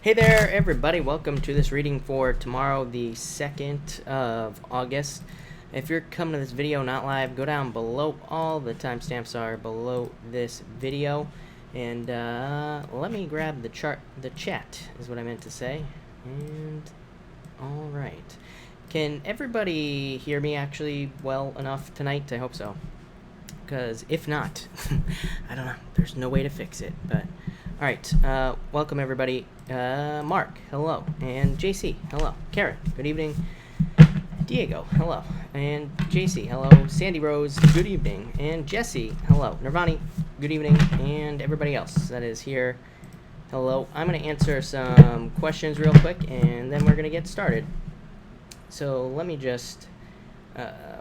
Hey there, everybody. Welcome to this reading for tomorrow, the 2nd of August. If you're coming to this video not live, go down below. All the timestamps are below this video. And let me grab the chat is what I meant to say. And all right. Can everybody hear me actually well enough tonight? I hope so. Because if not, I don't know. There's no way to fix it. But all right. Welcome everybody. Mark, hello, and JC, hello. Karen, good evening. Diego, hello, and JC, hello. Sandy Rose, good evening, and Jesse, hello. Nirvani, good evening, and everybody else that is here, hello. I'm going to answer some questions real quick, and then we're going to get started. So let me just,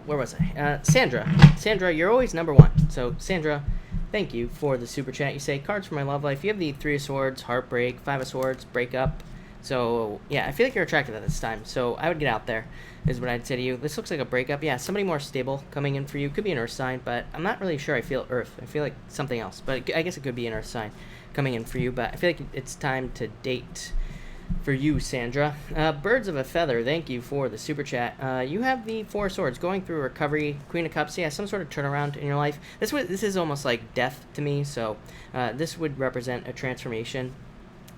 where was I? Sandra, you're always number one. So Sandra, thank you for the super chat. You say, cards for my love life. You have the 3 of Swords, Heartbreak, 5 of Swords, Breakup. So, yeah, I feel like you're attracted at this time. So, I would get out there, is what I'd say to you. This looks like a breakup. Yeah, somebody more stable coming in for you. Could be an Earth sign, but I'm not really sure I feel Earth. I feel like something else. But I guess it could be an Earth sign coming in for you. But I feel like it's time to date for you, Sandra. Birds of a Feather, thank you for the super chat. You have the 4 of Swords going through recovery, Queen of Cups. Yeah, some sort of turnaround in your life. This is almost like death to me, so this would represent a transformation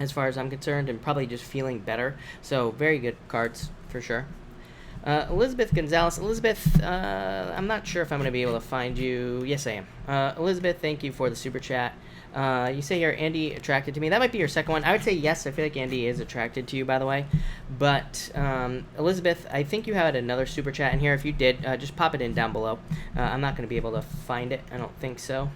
as far as I'm concerned, and probably just feeling better. So very good cards for sure. Elizabeth Gonzalez. Elizabeth, I'm not sure if I'm going to be able to find you. Yes, I am. Elizabeth, thank you for the super chat. You say you're Andy attracted to me. That might be your second one. I would say yes. I feel like Andy is attracted to you, by the way. But Elizabeth, I think you had another super chat in here. If you did, just pop it in down below. I'm not going to be able to find it. I don't think so.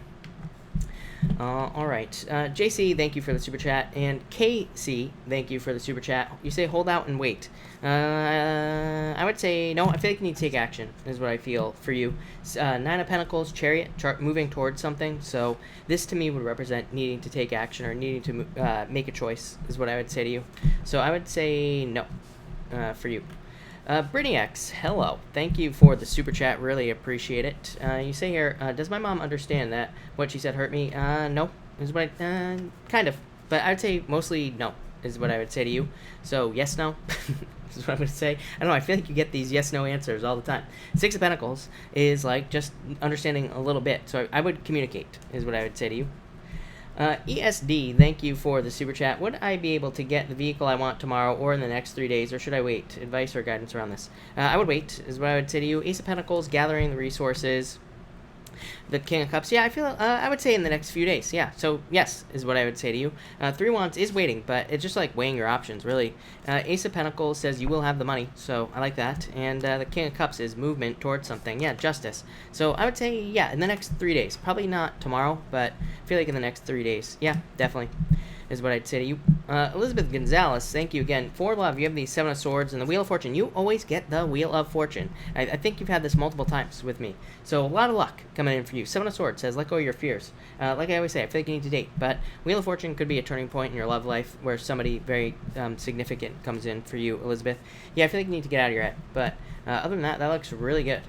All right. JC, thank you for the super chat. And KC, thank you for the super chat. You say hold out and wait. I would say no. I feel like you need to take action is what I feel for you. 9 of Pentacles, Chariot, moving towards something. So this to me would represent needing to take action or needing to make a choice is what I would say to you. So I would say no for you. Brittany X, hello. Thank you for the super chat. Really appreciate it. You say here, does my mom understand that what she said hurt me? No. Is what I, kind of. But I would say mostly no is what I would say to you. So yes, no. Is what I'm going to say. I don't know. I feel like you get these yes, no answers all the time. 6 of Pentacles is like just understanding a little bit. So I would communicate is what I would say to you. ESD, thank you for the super chat. Would I be able to get the vehicle I want tomorrow or in the next 3 days, or should I wait? Advice or guidance around this? I would wait, is what I would say to you. Ace of Pentacles, gathering the resources. The King of Cups, yeah, I feel, I would say in the next few days, yeah. So, yes, is what I would say to you. 3 Wands is waiting, but it's just like weighing your options, really. Ace of Pentacles says you will have the money, so I like that. And the King of Cups is movement towards something, yeah, justice. So, I would say, yeah, in the next 3 days. Probably not tomorrow, but I feel like in the next 3 days. Yeah, definitely, is what I'd say to you. Elizabeth Gonzalez, thank you again. For love, you have the 7 of Swords and the Wheel of Fortune. You always get the Wheel of Fortune. I think you've had this multiple times with me. So a lot of luck coming in for you. 7 of Swords says, let go of your fears. Like I always say, I feel like you need to date. But Wheel of Fortune could be a turning point in your love life where somebody very significant comes in for you, Elizabeth. Yeah, I feel like you need to get out of your head. But other than that, that looks really good.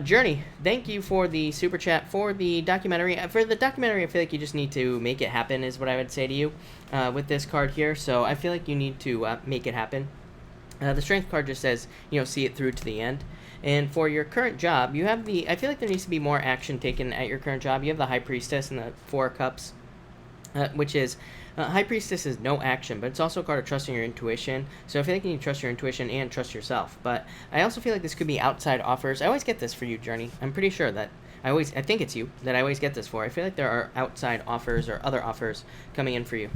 Journey, thank you for the super chat for the documentary. For the documentary, I feel like you just need to make it happen is what I would say to you with this card here. So I feel like you need to make it happen. The Strength card just says, you know, see it through to the end. And for your current job, you have the, I feel like there needs to be more action taken at your current job. You have the High Priestess and the 4 Cups, which is, High Priestess is no action, but it's also a card of trusting your intuition. So I feel like you need to trust your intuition and trust yourself. But I also feel like this could be outside offers. I always get this for you, Journey. I'm pretty sure that I think it's you that I always get this for. I feel like there are outside offers or other offers coming in for you.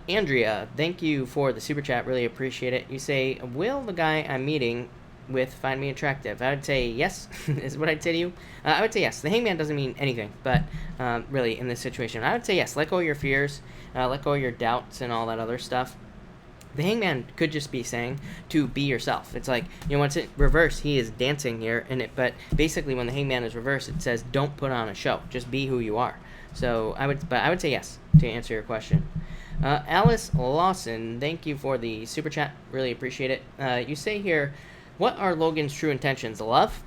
Andrea, thank you for the super chat. Really appreciate it. You say, will the guy I'm meeting with find me attractive? I would say yes, is what I'd say to you. I would say yes. The Hangman doesn't mean anything, but really in this situation, I would say yes. Let go of your fears, let go of your doubts and all that other stuff. The Hangman could just be saying to be yourself. It's like, you know, once it reverse, he is dancing here in it. But basically, when the Hangman is reversed, it says don't put on a show. Just be who you are. So I would say yes to answer your question. Alice Lawson, thank you for the super chat. Really appreciate it. You say here, what are Logan's true intentions? Love?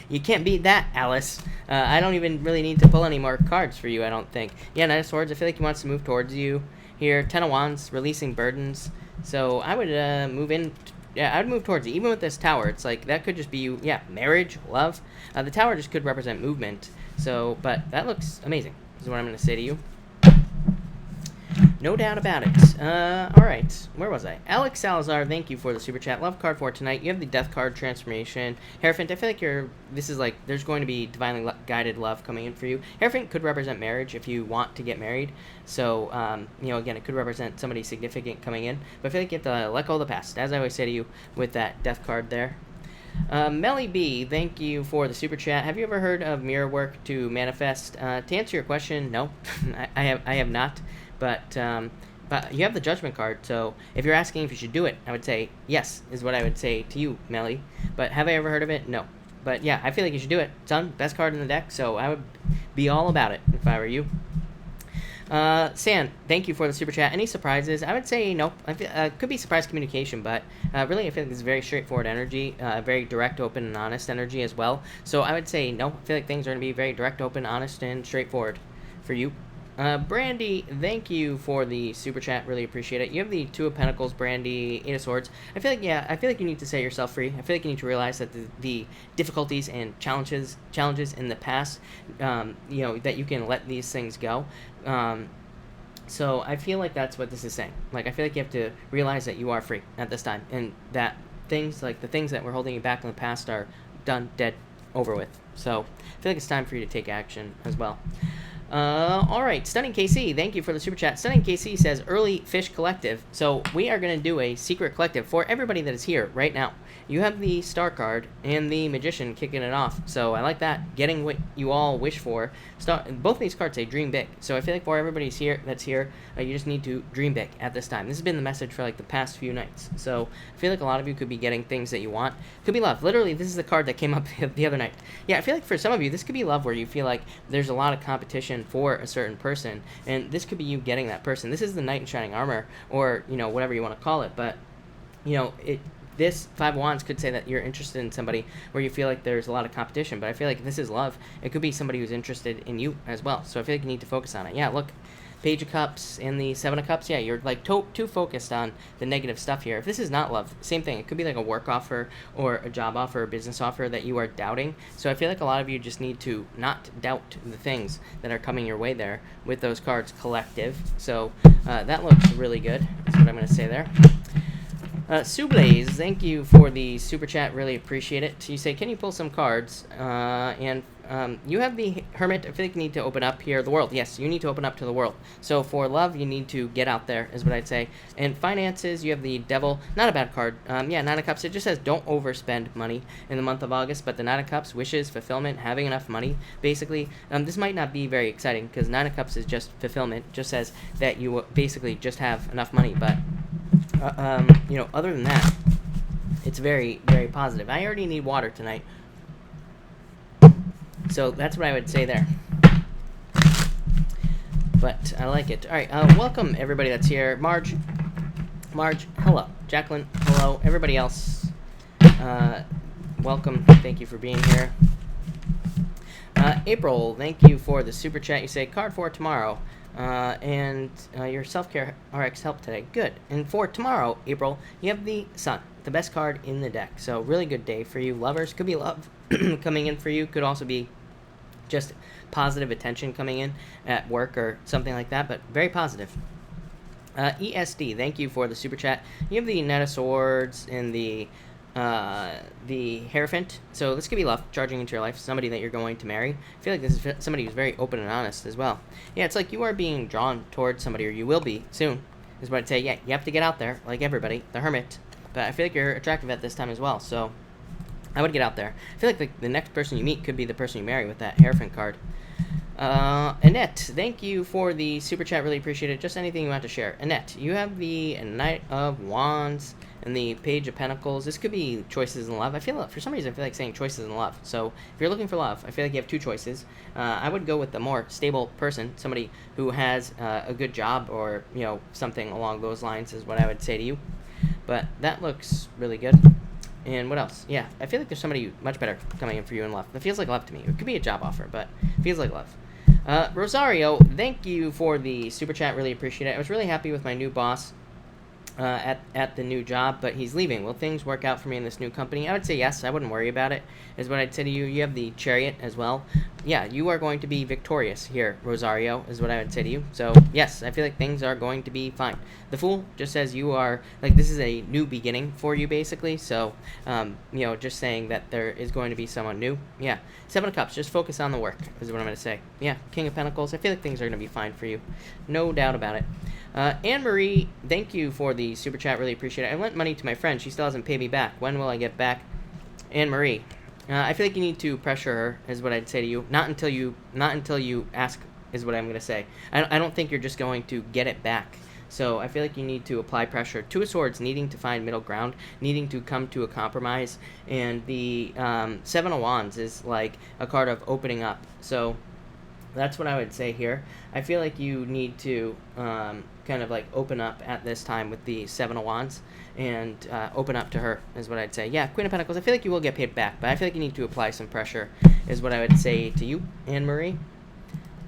You can't beat that, Alice. I don't even really need to pull any more cards for you, I don't think. Yeah, Knight of Swords, I feel like he wants to move towards you. here. 10 of Wands, releasing burdens. So I would move in. Yeah, I would move towards it. Even with this Tower, it's like that could just be you. Yeah, marriage, love. The Tower just could represent movement. So, but that looks amazing, is what I'm going to say to you. No doubt about it. All right. Where was I? Alex Salazar, thank you for the super chat. Love card for tonight. You have the Death card, transformation. Hierophant, I feel like this is like, there's going to be divinely guided love coming in for you. Hierophant could represent marriage if you want to get married. So, you know, again, it could represent somebody significant coming in. But I feel like you have to let go of the past, as I always say to you with that Death card there. Melly B, thank you for the super chat. Have you ever heard of mirror work to manifest? To answer your question, no, I have not. But you have the Judgment card, so if you're asking if you should do it, I would say yes, is what I would say to you, Melly. But have I ever heard of it? No. But yeah, I feel like you should do it. Son, best card in the deck, so I would be all about it if I were you. San, thank you for the super chat. Any surprises? I would say no. I feel, could be surprise communication, but really I feel like this is very straightforward energy, very direct, open, and honest energy as well. So I would say no. I feel like things are going to be very direct, open, honest, and straightforward for you. Brandy, thank you for the super chat. Really appreciate it. You have the Two of Pentacles, Brandy, Eight of Swords. I feel like, yeah, I feel like you need to set yourself free. I feel like you need to realize that the difficulties and challenges in the past, you know, that you can let these things go. So I feel like that's what this is saying. Like, I feel like you have to realize that you are free at this time, and that things, like the things that were holding you back in the past are done, dead, over with. So I feel like it's time for you to take action as well. All right, Stunning KC, thank you for the super chat. Stunning KC says Early Fish Collective. So we are going to do a secret collective for everybody that is here right now. You have the Star card and the Magician kicking it off. So I like that, getting what you all wish for. Both of these cards say dream big. So I feel like for everybody's here that's here, you just need to dream big at this time. This has been the message for like the past few nights. So I feel like a lot of you could be getting things that you want. Could be love. Literally, this is the card that came up the other night. Yeah, I feel like for some of you, this could be love where you feel like there's a lot of competition for a certain person, and this could be you getting that person. This is the Knight in Shining Armor, or, you know, whatever you want to call it, but, you know, this Five of Wands could say that you're interested in somebody where you feel like there's a lot of competition, but I feel like this is love. It could be somebody who's interested in you as well, so I feel like you need to focus on it. Yeah, look, Page of Cups and the Seven of Cups, yeah, you're like too focused on the negative stuff here. If this is not love, same thing. It could be like a work offer or a job offer or business offer that you are doubting. So I feel like a lot of you just need to not doubt the things that are coming your way there with those cards collective. So that looks really good. That's what I'm going to say there. Sublaze, thank you for the super chat. Really appreciate it. You say, can you pull some cards? And you have the Hermit. I feel like you need to open up here. The World. Yes, you need to open up to the world. So for love, you need to get out there, is what I'd say. And finances, you have the Devil. Not a bad card. Yeah, Nine of Cups. It just says don't overspend money in the month of August. But the Nine of Cups, wishes, fulfillment, having enough money. Basically, this might not be very exciting because Nine of Cups is just fulfillment. Just says that you basically just have enough money. But you know, other than that, it's very, very positive. I already need water tonight. So that's what I would say there. But I like it. All right, welcome everybody that's here. Marge, hello. Jacqueline, hello. Everybody else, welcome. Thank you for being here. April, thank you for the super chat. You say card for tomorrow. And your self-care RX help today. Good. And for tomorrow, April, you have the Sun, the best card in the deck. So really good day for you. Lovers, could be love coming in for you. Could also be just positive attention coming in at work or something like that, but very positive. ESD, thank you for the super chat. You have the Knight of Swords and the Hierophant. So this could be love, charging into your life, somebody that you're going to marry. I feel like this is somebody who's very open and honest as well. Yeah, it's like you are being drawn towards somebody, or you will be soon, is what I'd say. Yeah, you have to get out there, like everybody, the Hermit. But I feel like you're attractive at this time as well, so I would get out there. I feel like the next person you meet could be the person you marry with that Hierophant card. Annette, thank you for the super chat. Really appreciate it. Just anything you want to share. Annette, you have the Knight of Wands and the Page of Pentacles. This could be choices in love. I feel like, for some reason, I feel like saying choices in love. So if you're looking for love, I feel like you have two choices. I would go with the more stable person, somebody who has a good job, or, you know, something along those lines is what I would say to you. But that looks really good. And what else? Yeah, I feel like there's somebody much better coming in for you in love. It feels like love to me. It could be a job offer, but it feels like love. Rosario, thank you for the super chat. Really appreciate it. I was really happy with my new boss at the new job, but he's leaving. Will things work out for me in this new company? I would say yes. I wouldn't worry about it, is what I'd say to you. You have the Chariot as well. Yeah, you are going to be victorious here, Rosario, is what I would say to you. So, yes, I feel like things are going to be fine. The Fool just says you are, like, this is a new beginning for you, basically. So, you know, just saying that there is going to be someone new. Yeah, Seven of Cups, just focus on the work, is what I'm going to say. Yeah, King of Pentacles, I feel like things are going to be fine for you. No doubt about it. Anne-Marie, thank you for the super chat. Really appreciate it. I lent money to my friend. She still hasn't paid me back. When will I get back? Anne-Marie, I feel like you need to pressure her, is what I'd say to you. Not until you ask, is what I'm going to say. I don't think you're just going to get it back. So I feel like you need to apply pressure. Two of Swords, needing to find middle ground, needing to come to a compromise. And the Seven of Wands is like a card of opening up. So that's what I would say here. I feel like you need to kind of like open up at this time with the Seven of Wands and open up to her, is what I'd say. Yeah, Queen of Pentacles, I feel like you will get paid back, but I feel like you need to apply some pressure, is what I would say to you, Anne-Marie.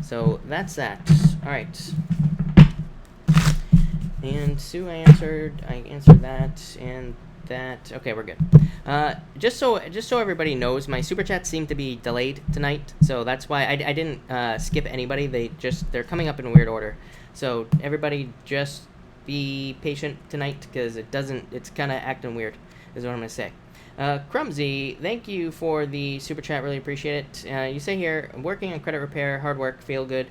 So that's that. All right. And Sue, I answered that, and that. Okay, we're good. Just so everybody knows, my super chats seem to be delayed tonight, so that's why I didn't skip anybody. They're coming up in weird order. So everybody just be patient tonight, because it's kind of acting weird, is what I'm gonna say. Crumsy, thank you for the super chat. Really appreciate it. You say here, working on credit repair, hard work, feel good.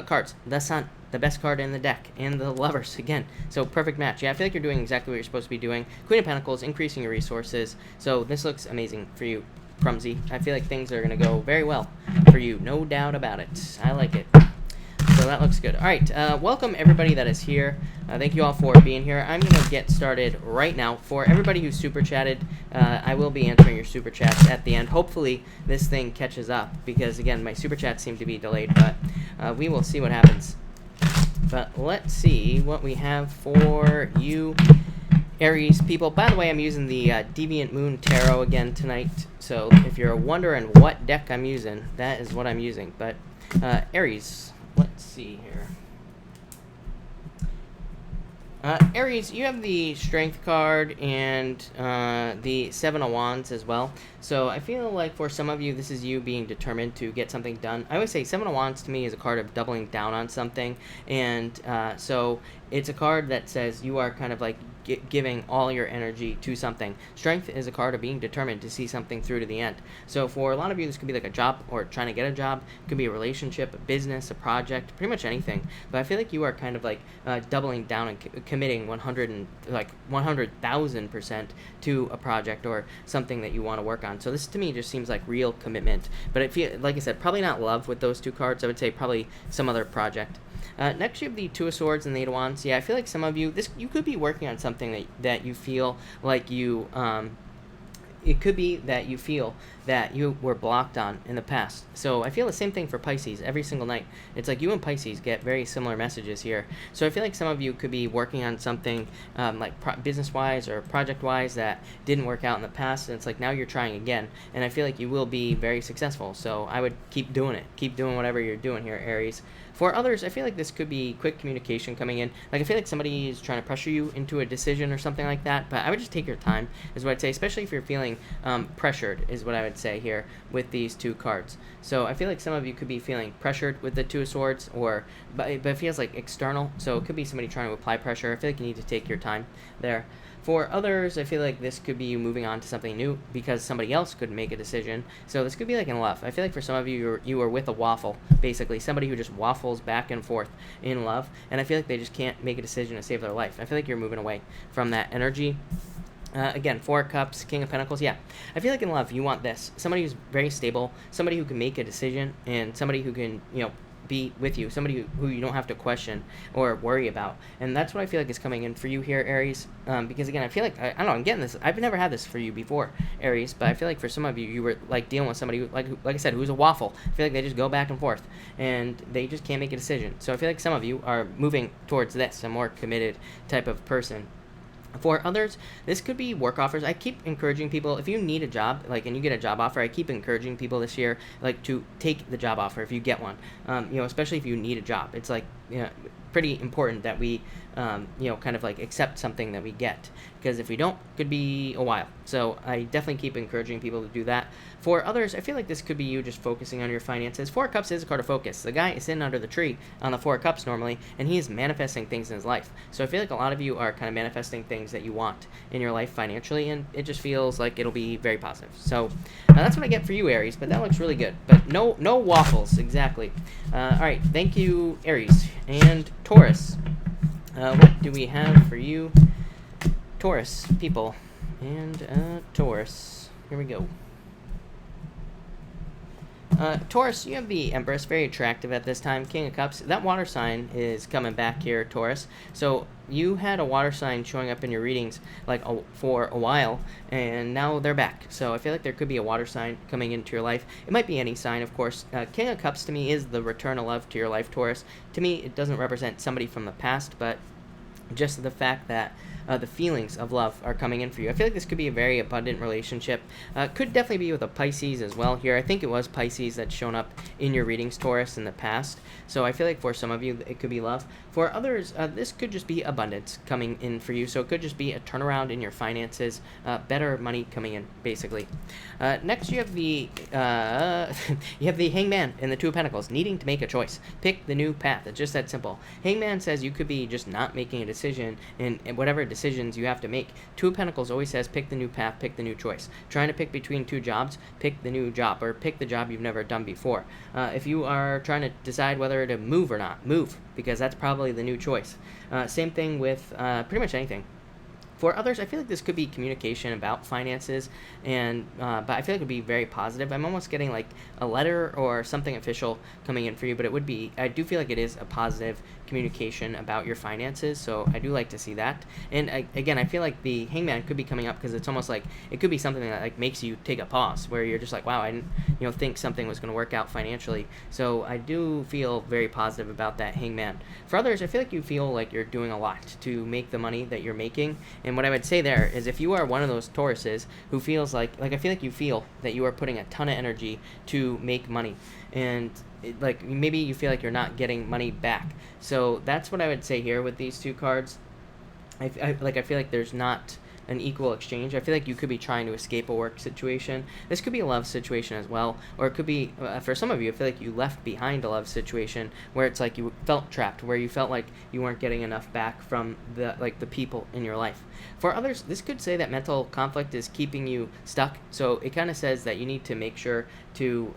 Cards, the Sun, the best card in the deck, and the Lovers again. So perfect match. Yeah, I feel like you're doing exactly what you're supposed to be doing. Queen of Pentacles, increasing your resources. So this looks amazing for you, Crumsy. I feel like things are gonna go very well for you, no doubt about it. I like it. So that looks good. All right, welcome everybody that is here. Thank you all for being here. I'm going to get started right now. For everybody who super chatted, I will be answering your super chats at the end. Hopefully this thing catches up, because again, my super chats seem to be delayed, but we will see what happens. But let's see what we have for you, Aries people. By the way, I'm using the Deviant Moon Tarot again tonight. So if you're wondering what deck I'm using, that is what I'm using. But Aries, let's see here. Aries, you have the Strength card and the Seven of Wands as well. So I feel like for some of you, this is you being determined to get something done. I always say Seven of Wands to me is a card of doubling down on something. And so it's a card that says you are kind of like giving all your energy to something. Strength is a card of being determined to see something through to the end. So for a lot of you, this could be like a job or trying to get a job. It could be a relationship, a business, a project, pretty much anything. But I feel like you are kind of like doubling down and committing 100,000% to a project or something that you want to work on. So this to me just seems like real commitment. But it feel, like I said, probably not love with those two cards. I would say probably some other project. Next, you have the Two of Swords and the Eight of Wands. Yeah, I feel like some of you, you could be working on something that you feel like you, it could be that you feel that you were blocked on in the past. So I feel the same thing for Pisces every single night. It's like you and Pisces get very similar messages here. So I feel like some of you could be working on something like business-wise or project-wise that didn't work out in the past, and it's like now you're trying again, and I feel like you will be very successful. So I would keep doing it. Keep doing whatever you're doing here, Aries. For others, I feel like this could be quick communication coming in. Like I feel like somebody is trying to pressure you into a decision or something like that, but I would just take your time, is what I'd say, especially if you're feeling pressured, is what I would say here with these two cards. So I feel like some of you could be feeling pressured with the Two of Swords, but it feels like external, so it could be somebody trying to apply pressure. I feel like you need to take your time there. For others, I feel like this could be you moving on to something new because somebody else could make a decision. So this could be like in love. I feel like for some of you, you are with a waffle, basically. Somebody who just waffles back and forth in love. And I feel like they just can't make a decision to save their life. I feel like you're moving away from that energy. Again, Four of Cups, King of Pentacles, yeah. I feel like in love, you want this. Somebody who's very stable, somebody who can make a decision, and somebody who can, be with you, somebody who you don't have to question or worry about. And that's what I feel like is coming in for you here, Aries. Because again, I feel like, I don't know, I'm getting this. I've never had this for you before, Aries, but I feel like for some of you, you were like dealing with somebody, who, like I said, who's a waffle. I feel like they just go back and forth, and they just can't make a decision. So I feel like some of you are moving towards this, a more committed type of person. For others, this could be work offers. I keep encouraging people, if you need a job, like, and you get a job offer, I keep encouraging people this year, like, to take the job offer if you get one. Especially if you need a job. It's like, pretty important that we, kind of like accept something that we get, because if we don't, it could be a while. So I definitely keep encouraging people to do that. For others, I feel like this could be you just focusing on your finances. Four of Cups is a card of focus. The guy is sitting under the tree on the Four of Cups normally, and he is manifesting things in his life. So I feel like a lot of you are kind of manifesting things that you want in your life financially, and it just feels like it'll be very positive. So that's what I get for you, Aries, but that looks really good. But no waffles, exactly. All right, thank you, Aries. And Taurus. What do we have for you, Taurus people? And Taurus. Here we go. Taurus, you have the Empress, very attractive at this time. King of Cups, that water sign is coming back here, Taurus. So you had a water sign showing up in your readings like for a while, and now they're back. So I feel like there could be a water sign coming into your life. It might be any sign, of course. King of Cups to me is the return of love to your life, Taurus. To me, it doesn't represent somebody from the past, but just the fact that the feelings of love are coming in for you. I feel like this could be a very abundant relationship. Could definitely be with a Pisces as well here. I think it was Pisces that's shown up in your readings, Taurus, in the past. So I feel like for some of you, it could be love. For others, this could just be abundance coming in for you. So it could just be a turnaround in your finances, better money coming in, basically. Next, you have the Hangman and the Two of Pentacles, needing to make a choice. Pick the new path. It's just that simple. Hangman says you could be just not making a decision in whatever decisions you have to make. Two of Pentacles always says pick the new path, pick the new choice. Trying to pick between two jobs, pick the new job, or pick the job you've never done before. If you are trying to decide whether to move or not, move, because that's probably the new choice. Same thing with pretty much anything. For others, I feel like this could be communication about finances, and but I feel like it would be very positive. I'm almost getting like a letter or something official coming in for you, but it would be, I do feel like it is a positive communication about your finances, so I do like to see that. And again, I feel like the Hangman could be coming up because it's almost like it could be something that like makes you take a pause, where you're just like, wow, I didn't think something was going to work out financially. So I do feel very positive about that Hangman. For others, I feel like you feel like you're doing a lot to make the money that you're making. And what I would say there is, if you are one of those Tauruses who feels like I feel like you feel that you are putting a ton of energy to make money, and like maybe you feel like you're not getting money back. So that's what I would say here with these two cards. I feel like there's not an equal exchange. I feel like you could be trying to escape a work situation. This could be a love situation as well, or it could be, for some of you, I feel like you left behind a love situation where it's like you felt trapped, where you felt like you weren't getting enough back from the people in your life. For others, this could say that mental conflict is keeping you stuck. So it kind of says that you need to make sure to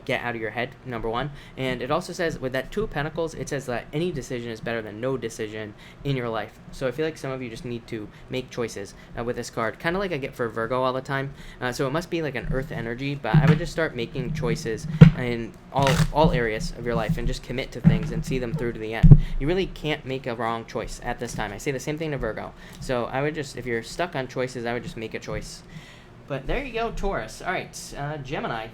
get out of your head, number one. And it also says with that Two of Pentacles, it says that any decision is better than no decision in your life. So I feel like some of you just need to make choices with this card, kind of like I get for Virgo all the time. So it must be like an earth energy, but I would just start making choices in all areas of your life and just commit to things and see them through to the end. You really can't make a wrong choice at this time. I say the same thing to Virgo. So I would just, if you're stuck on choices, I would just make a choice. But there you go, Taurus. All right, Gemini.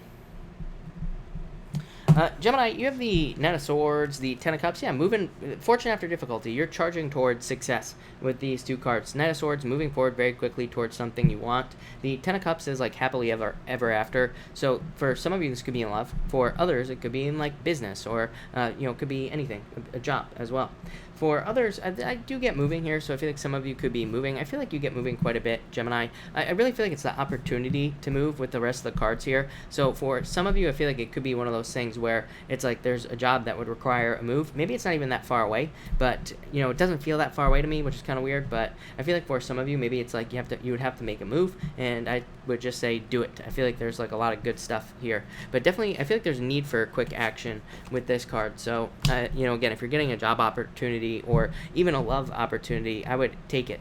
Gemini, you have the Knight of Swords, the Ten of Cups. Yeah, moving, fortune after difficulty. You're charging towards success with these two cards. Knight of Swords, moving forward very quickly towards something you want. The Ten of Cups is like happily ever after. So for some of you, this could be in love. For others, it could be in like business, or it could be anything, a job as well. For others, I do get moving here, so I feel like some of you could be moving. I feel like you get moving quite a bit, Gemini. I really feel like it's the opportunity to move with the rest of the cards here. So for some of you, I feel like it could be one of those things where it's like there's a job that would require a move. Maybe it's not even that far away, but it doesn't feel that far away to me, which is kind of weird. But I feel like for some of you, maybe it's like you would have to make a move, and I would just say do it. I feel like there's like a lot of good stuff here, but definitely I feel like there's a need for quick action with this card. So again, if you're getting a job opportunity or even a love opportunity, I would take it.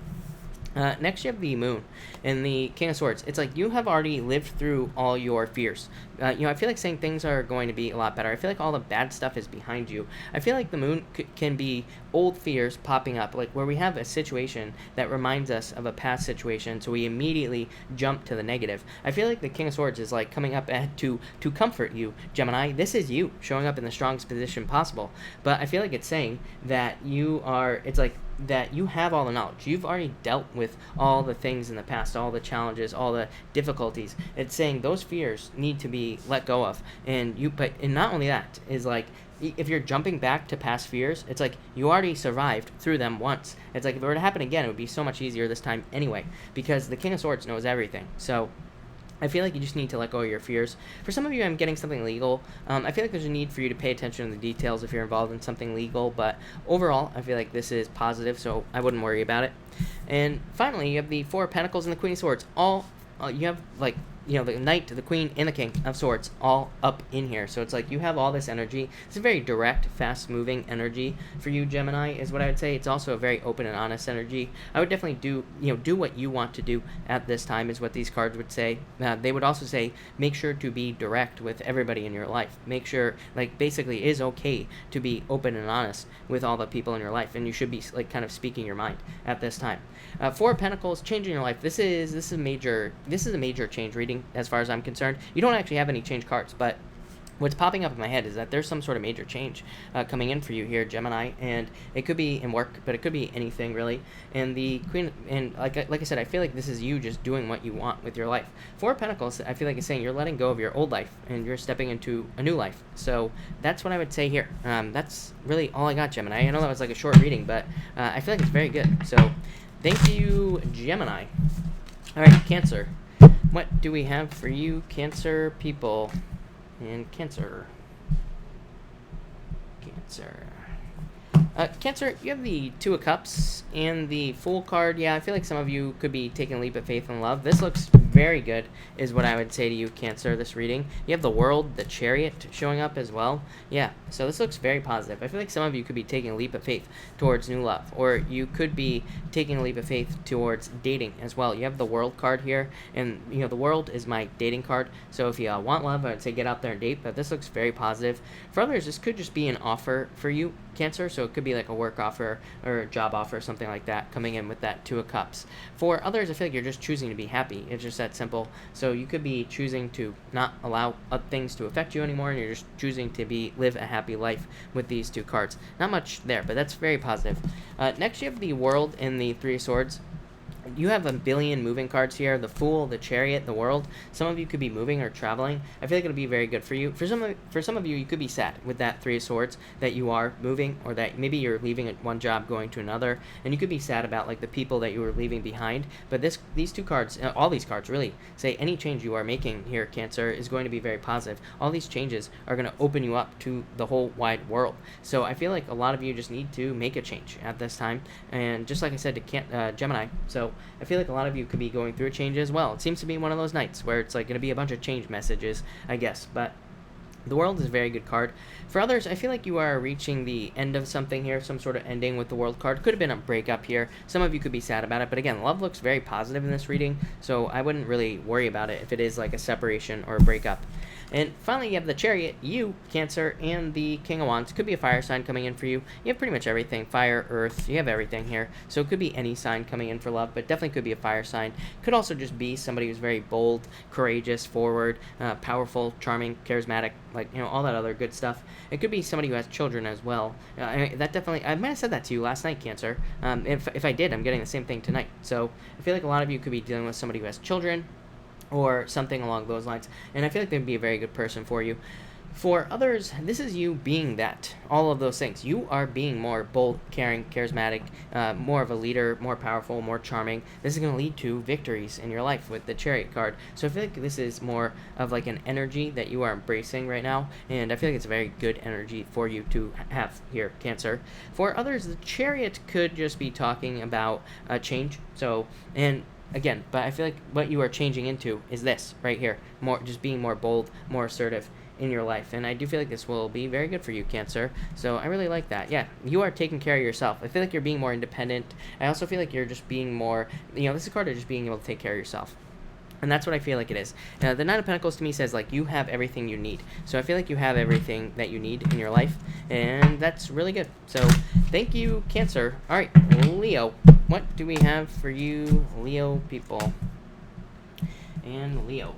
Next, you have the Moon and the King of Swords. It's like you have already lived through all your fears. I feel like saying things are going to be a lot better. I feel like all the bad stuff is behind you. I feel like the Moon can be old fears popping up, like where we have a situation that reminds us of a past situation, so we immediately jump to the negative. I feel like the King of Swords is like coming up to comfort you, Gemini. This is you showing up in the strongest position possible. But I feel like it's saying that you are, it's like that you have all the knowledge. You've already dealt with all the things in the past, all the challenges, all the difficulties. It's saying those fears need to be let go of. And not only that is like, if you're jumping back to past fears, it's like you already survived through them once. It's like if it were to happen again, it would be so much easier this time anyway, because the King of Swords knows everything. So I feel like you just need to let go of your fears. For some of you, I'm getting something legal. I feel like there's a need for you to pay attention to the details if you're involved in something legal, but overall, I feel like this is positive, so I wouldn't worry about it. And finally, you have the Four of Pentacles and the Queen of Swords. You have, like, you know, the Knight, the Queen, and the King of Swords all up in here. So it's like you have all this energy. It's a very direct, fast-moving energy for you, Gemini, is what I would say. It's also a very open and honest energy. I would definitely do what you want to do at this time, is what these cards would say. They would also say, make sure to be direct with everybody in your life. Make sure, like, basically, it is okay to be open and honest with all the people in your life, and you should be, like, kind of speaking your mind at this time. Four of Pentacles, changing your life. This is a major change reading as far as I'm concerned. You don't actually have any change cards, but what's popping up in my head is that there's some sort of major change coming in for you here, Gemini, and it could be in work, but it could be anything really. And the Queen, and like I said, I feel like this is you just doing what you want with your life. Four of Pentacles, I feel like it's saying you're letting go of your old life and you're stepping into a new life. So that's what I would say here. That's really all I got, Gemini. I know that was like a short reading, but I feel like it's very good. So thank you, Gemini. All right, Cancer. What do we have for you, Cancer people? And Cancer. Cancer, you have the Two of Cups and the Fool card. Yeah, I feel like some of you could be taking a leap of faith and love. This looks very good, is what I would say to you, Cancer, this reading. You have the World, the Chariot showing up as well. Yeah, so this looks very positive. I feel like some of you could be taking a leap of faith towards new love, or you could be taking a leap of faith towards dating as well. You have the World card here, and, you know, the World is my dating card, so if you want love, I would say get out there and date, but this looks very positive. For others, this could just be an offer for you, Cancer, so it could be like a work offer or a job offer, something like that, coming in with that Two of Cups. For others, I feel like you're just choosing to be happy. It's just that simple. So you could be choosing to not allow things to affect you anymore, and you're just choosing to live a happy life with these two cards. Not much there, but that's very positive. Next, you have the World and the Three of Swords. You have a billion moving cards here. The Fool, the Chariot, the World. Some of you could be moving or traveling. I feel like it'll be very good for you. For some of you, you could be sad with that Three of Swords, that you are moving, or that maybe you're leaving one job going to another, and you could be sad about like the people that you were leaving behind. But these two cards, all these cards really say any change you are making here, Cancer, is going to be very positive. All these changes are going to open you up to the whole wide world. So I feel like a lot of you just need to make a change at this time, and just like I said to Gemini. So I feel like a lot of you could be going through a change as well. It seems to be one of those nights where it's like going to be a bunch of change messages, I guess. But the World is a very good card. For others, I feel like you are reaching the end of something here, some sort of ending with the World card. Could have been a breakup here. Some of you could be sad about it. But again, love looks very positive in this reading, so I wouldn't really worry about it if it is like a separation or a breakup. And finally, you have the Chariot, you, Cancer, and the King of Wands. Could be a fire sign coming in for you. You have pretty much everything. Fire, earth, you have everything here. So it could be any sign coming in for love, but definitely could be a fire sign. Could also just be somebody who's very bold, courageous, forward, powerful, charming, charismatic, like, you know, all that other good stuff. It could be somebody who has children as well. That definitely, I might have said that to you last night, Cancer. If I did, I'm getting the same thing tonight. So I feel like a lot of you could be dealing with somebody who has children, or something along those lines, and I feel like they'd be a very good person for you. For others, this is you being that, all of those things. You are being more bold, caring, charismatic, more of a leader, more powerful, more charming. This is going to lead to victories in your life with the Chariot card. So I feel like this is more of like an energy that you are embracing right now, and I feel like it's a very good energy for you to have here, Cancer. For others, the Chariot could just be talking about a change. So, and again, but I feel like what you are changing into is this right here, just being more bold, more assertive in your life, and I do feel like this will be very good for you, Cancer. So I really like that. Yeah, you are taking care of yourself. I feel like you're being more independent. I also feel like you're just being more, you know, this is a card of just being able to take care of yourself. And that's what I feel like it is. The Nine of Pentacles to me says, like, you have everything you need. So I feel like you have everything that you need in your life, and that's really good. So thank you, Cancer. All right, Leo. What do we have for you, Leo people? And Leo.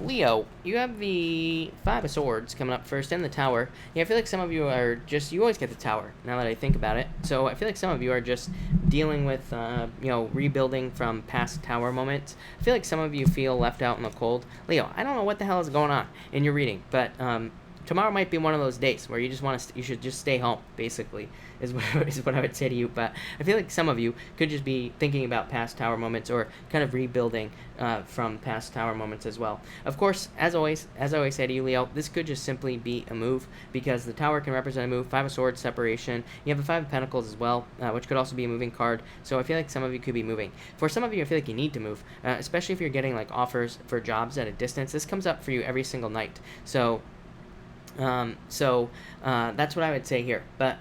Leo, you have the Five of Swords coming up first and the Tower. Yeah, I feel like some of you are just, you always get the Tower, now that I think about it. So I feel like some of you are just dealing with, rebuilding from past Tower moments. I feel like some of you feel left out in the cold. Leo, I don't know what the hell is going on in your reading, but tomorrow might be one of those days where you just want to, you should just stay home, basically, is what I would say to you. But I feel like some of you could just be thinking about past Tower moments or kind of rebuilding from past Tower moments as well. Of course, as always say to you, Leo, this could just simply be a move, because the Tower can represent a move. Five of Swords, separation. You have the Five of Pentacles as well, which could also be a moving card. So I feel like some of you could be moving. For some of you, I feel like you need to move, especially if you're getting like offers for jobs at a distance. This comes up for you every single night. So that's what I would say here. But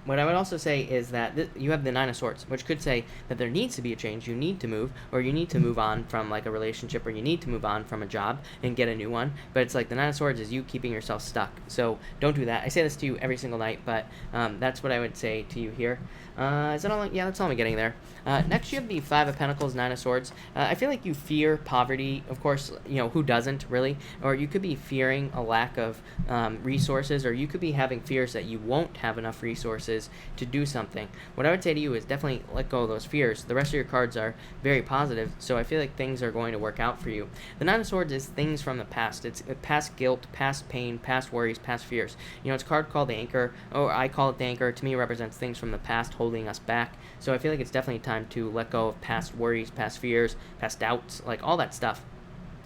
what I would also say is that you have the Nine of Swords, which could say that there needs to be a change. You need to move, or you need to move on from like a relationship, or you need to move on from a job and get a new one. But it's like the Nine of Swords is you keeping yourself stuck. So don't do that. I say this to you every single night, but that's what I would say to you here. Is that all? Yeah, that's all I'm getting there. Next, you have the Five of Pentacles, Nine of Swords. I feel like you fear poverty. Of course, you know, who doesn't really? Or you could be fearing a lack of resources, or you could be having fears that you won't have enough resources to do something. What I would say to you is definitely let go of those fears. The rest of your cards are very positive, so I feel like things are going to work out for you. The Nine of Swords is things from the past. It's past guilt, past pain, past worries, past fears. You know, it's a card called the Anchor, or I call it the Anchor. To me, it represents things from the past holding us back. So I feel like it's definitely time to let go of past worries, past fears, past doubts, like all that stuff.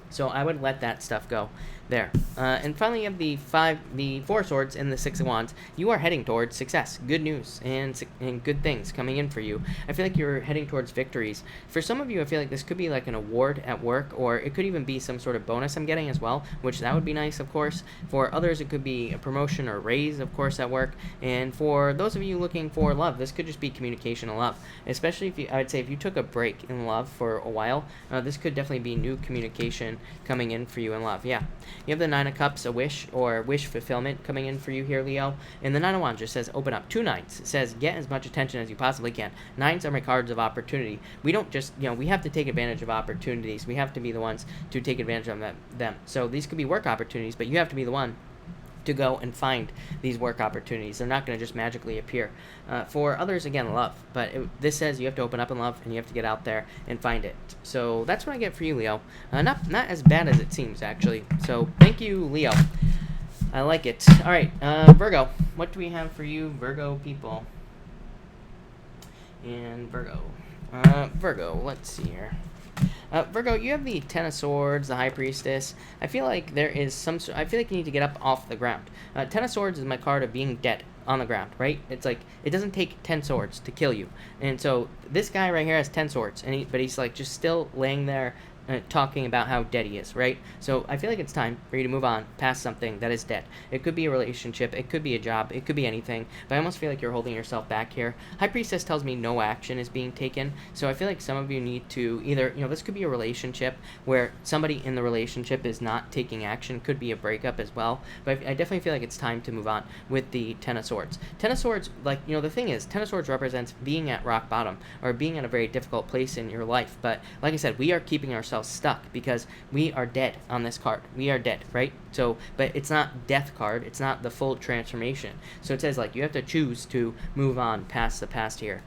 So I would let that stuff go there. And finally, you have the Four of Swords and the Six of Wands. You are heading towards success, good news, and good things coming in for you. I feel like you're heading towards victories. For some of you, I feel like this could be like an award at work, or it could even be some sort of bonus I'm getting as well, which that would be nice, of course. For others, it could be a promotion or raise, of course, at work. And for those of you looking for love, this could just be communication and love. Especially if you, I would say, if you took a break in love for a while, this could definitely be new communication coming in for you in love. Yeah. You have the Nine of Cups, a wish or wish fulfillment coming in for you here, Leo. And the Nine of Wands just says open up. Two nines. It says get as much attention as you possibly can. Nines are my cards of opportunity. We don't just, you know, we have to take advantage of opportunities. We have to be the ones to take advantage of them. So these could be work opportunities, but you have to be the one to go and find these work opportunities. They're not going to just magically appear. For others, again, love. But this says you have to open up in love, and you have to get out there and find it. So that's what I get for you, Leo. Not as bad as it seems, actually. So thank you, Leo. I like it. All right, Virgo. What do we have for you, Virgo people? And Virgo. Virgo, let's see here. Virgo, you have the Ten of Swords, the High Priestess. I feel like there is some... I feel like you need to get up off the ground. Ten of Swords is my card of being dead on the ground, right? It's like, it doesn't take 10 swords to kill you. And so, this guy right here has 10 swords, and but he's like just still laying there talking about how dead he is, right? So I feel like it's time for you to move on past something that is dead. It could be a relationship, it could be a job, it could be anything, but I almost feel like you're holding yourself back here. High Priestess tells me no action is being taken, so I feel like some of you need to either, you know, this could be a relationship where somebody in the relationship is not taking action, could be a breakup as well, but I definitely feel like it's time to move on with the Ten of Swords. Ten of Swords, like, you know, the thing is, Ten of Swords represents being at rock bottom, or being at a very difficult place in your life, but like I said, we are keeping ourselves stuck because we are dead on this card. We are dead, right? So, but it's not death card. It's not the full transformation. So it says, like, you have to choose to move on past the past here.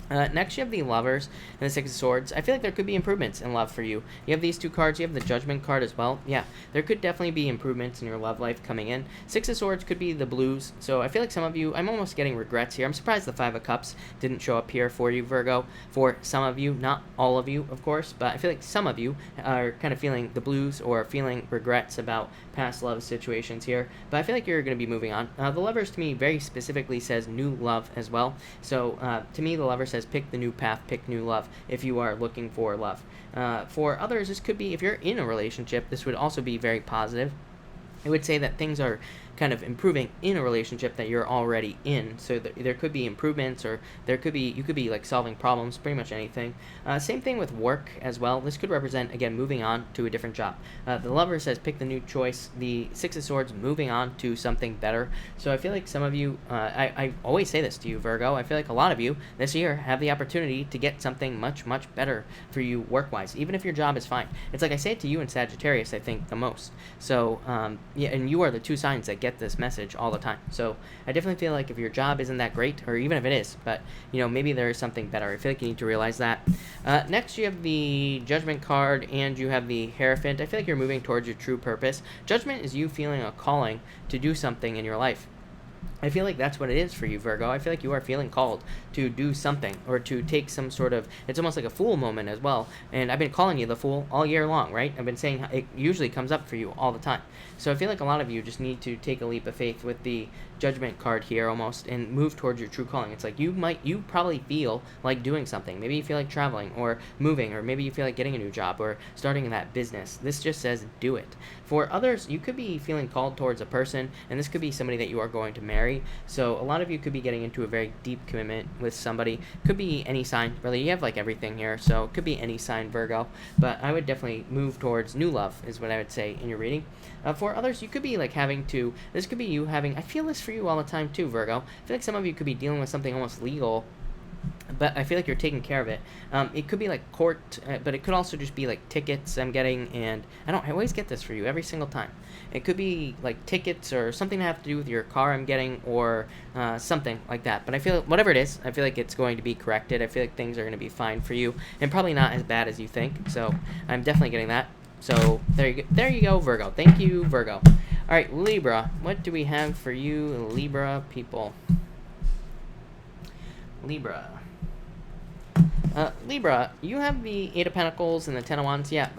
Next, you have the Lovers and the Six of Swords. I feel like there could be improvements in love for you. You have these two cards. You have the Judgment card as well. Yeah, there could definitely be improvements in your love life coming in. Six of Swords could be the blues. So I feel like some of you, I'm almost getting regrets here. I'm surprised the Five of Cups didn't show up here for you, Virgo. For some of you, not all of you, of course, but I feel like some of you are kind of feeling the blues or feeling regrets about past love situations here. But I feel like you're going to be moving on. The Lovers, to me, very specifically says new love as well. So to me, the Lovers says pick the new path, pick new love if you are looking for love. For others, this could be if you're in a relationship, this would also be very positive. I would say that things are kind of improving in a relationship that you're already in. So there could be improvements, or you could be like solving problems, pretty much anything. Same thing with work as well. This could represent, again, moving on to a different job. The Lover says pick the new choice. The Six of Swords, moving on to something better. So I feel like some of you, I always say this to you, Virgo, I feel like a lot of you this year have the opportunity to get something much, much better for you work-wise, even if your job is fine. It's like I say it to you in Sagittarius, I think, the most. So, yeah, and you are the two signs that get this message all the time. So I definitely feel like if your job isn't that great, or even if it is, but, you know, maybe there is something better. I feel like you need to realize that. Next, you have the Judgment card, and you have the Hierophant. I feel like you're moving towards your true purpose. Judgment is you feeling a calling to do something in your life. I feel like that's what it is for you, Virgo. I feel like you are feeling called to do something, or to take some sort of, it's almost like a Fool moment as well. And I've been calling you the Fool all year long, right? I've been saying it usually comes up for you all the time. So I feel like a lot of you just need to take a leap of faith with the Judgment card here almost, and move towards your true calling. It's like you probably feel like doing something. Maybe you feel like traveling or moving, or maybe you feel like getting a new job or starting that business. This just says do it. For others, you could be feeling called towards a person, and this could be somebody that you are going to marry. So a lot of you could be getting into a very deep commitment with somebody. Could be any sign, really. You have like everything here, so it could be any sign, Virgo. But I would definitely move towards new love, is what I would say in your reading. For others, you could be like this could be you having, I feel this for you all the time too, Virgo. I feel like some of you could be dealing with something almost legal, but I feel like you're taking care of it. It could be like court, but it could also just be like tickets I'm getting, and I always get this for you every single time. It could be like tickets or something to have to do with your car I'm getting, or something like that. But I feel, whatever it is, I feel like it's going to be corrected. I feel like things are going to be fine for you, and probably not as bad as you think. So I'm definitely getting that. So there you go, Virgo. Thank you, Virgo. All right, Libra. What do we have for you, Libra people? Libra. Libra, you have the Eight of Pentacles and the Ten of Wands. Yeah,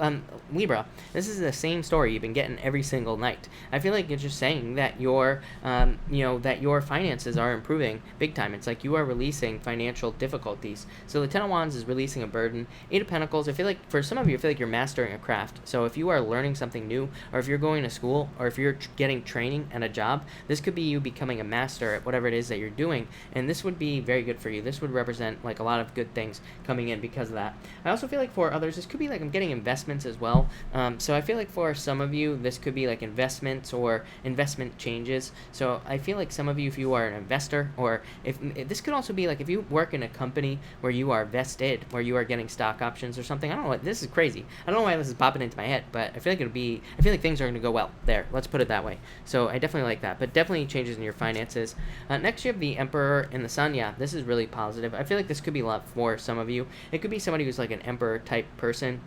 Libra, this is the same story you've been getting every single night. I feel like it's just saying that your, that your finances are improving big time. It's like you are releasing financial difficulties. So the Ten of Wands is releasing a burden. Eight of Pentacles, I feel like for some of you, I feel like you're mastering a craft. So if you are learning something new, or if you're going to school, or if you're getting training at a job, this could be you becoming a master at whatever it is that you're doing. And this would be very good for you. This would represent like a lot of good things coming in because of that. I also feel like for others, this could be like I'm getting investments as well. So I feel like for some of you, this could be like investments or investment changes. So I feel like some of you, if you are an investor, or if this could also be like if you work in a company where you are vested, where you are getting stock options or something. I don't know what, this is crazy. I don't know why this is popping into my head, but I feel like I feel like things are going to go well there. Let's put it that way. So I definitely like that, but definitely changes in your finances. Next, you have the Emperor and the Sun. Yeah, this is really positive. I feel like this could be love for some of you. It could be somebody who's like an Emperor type person.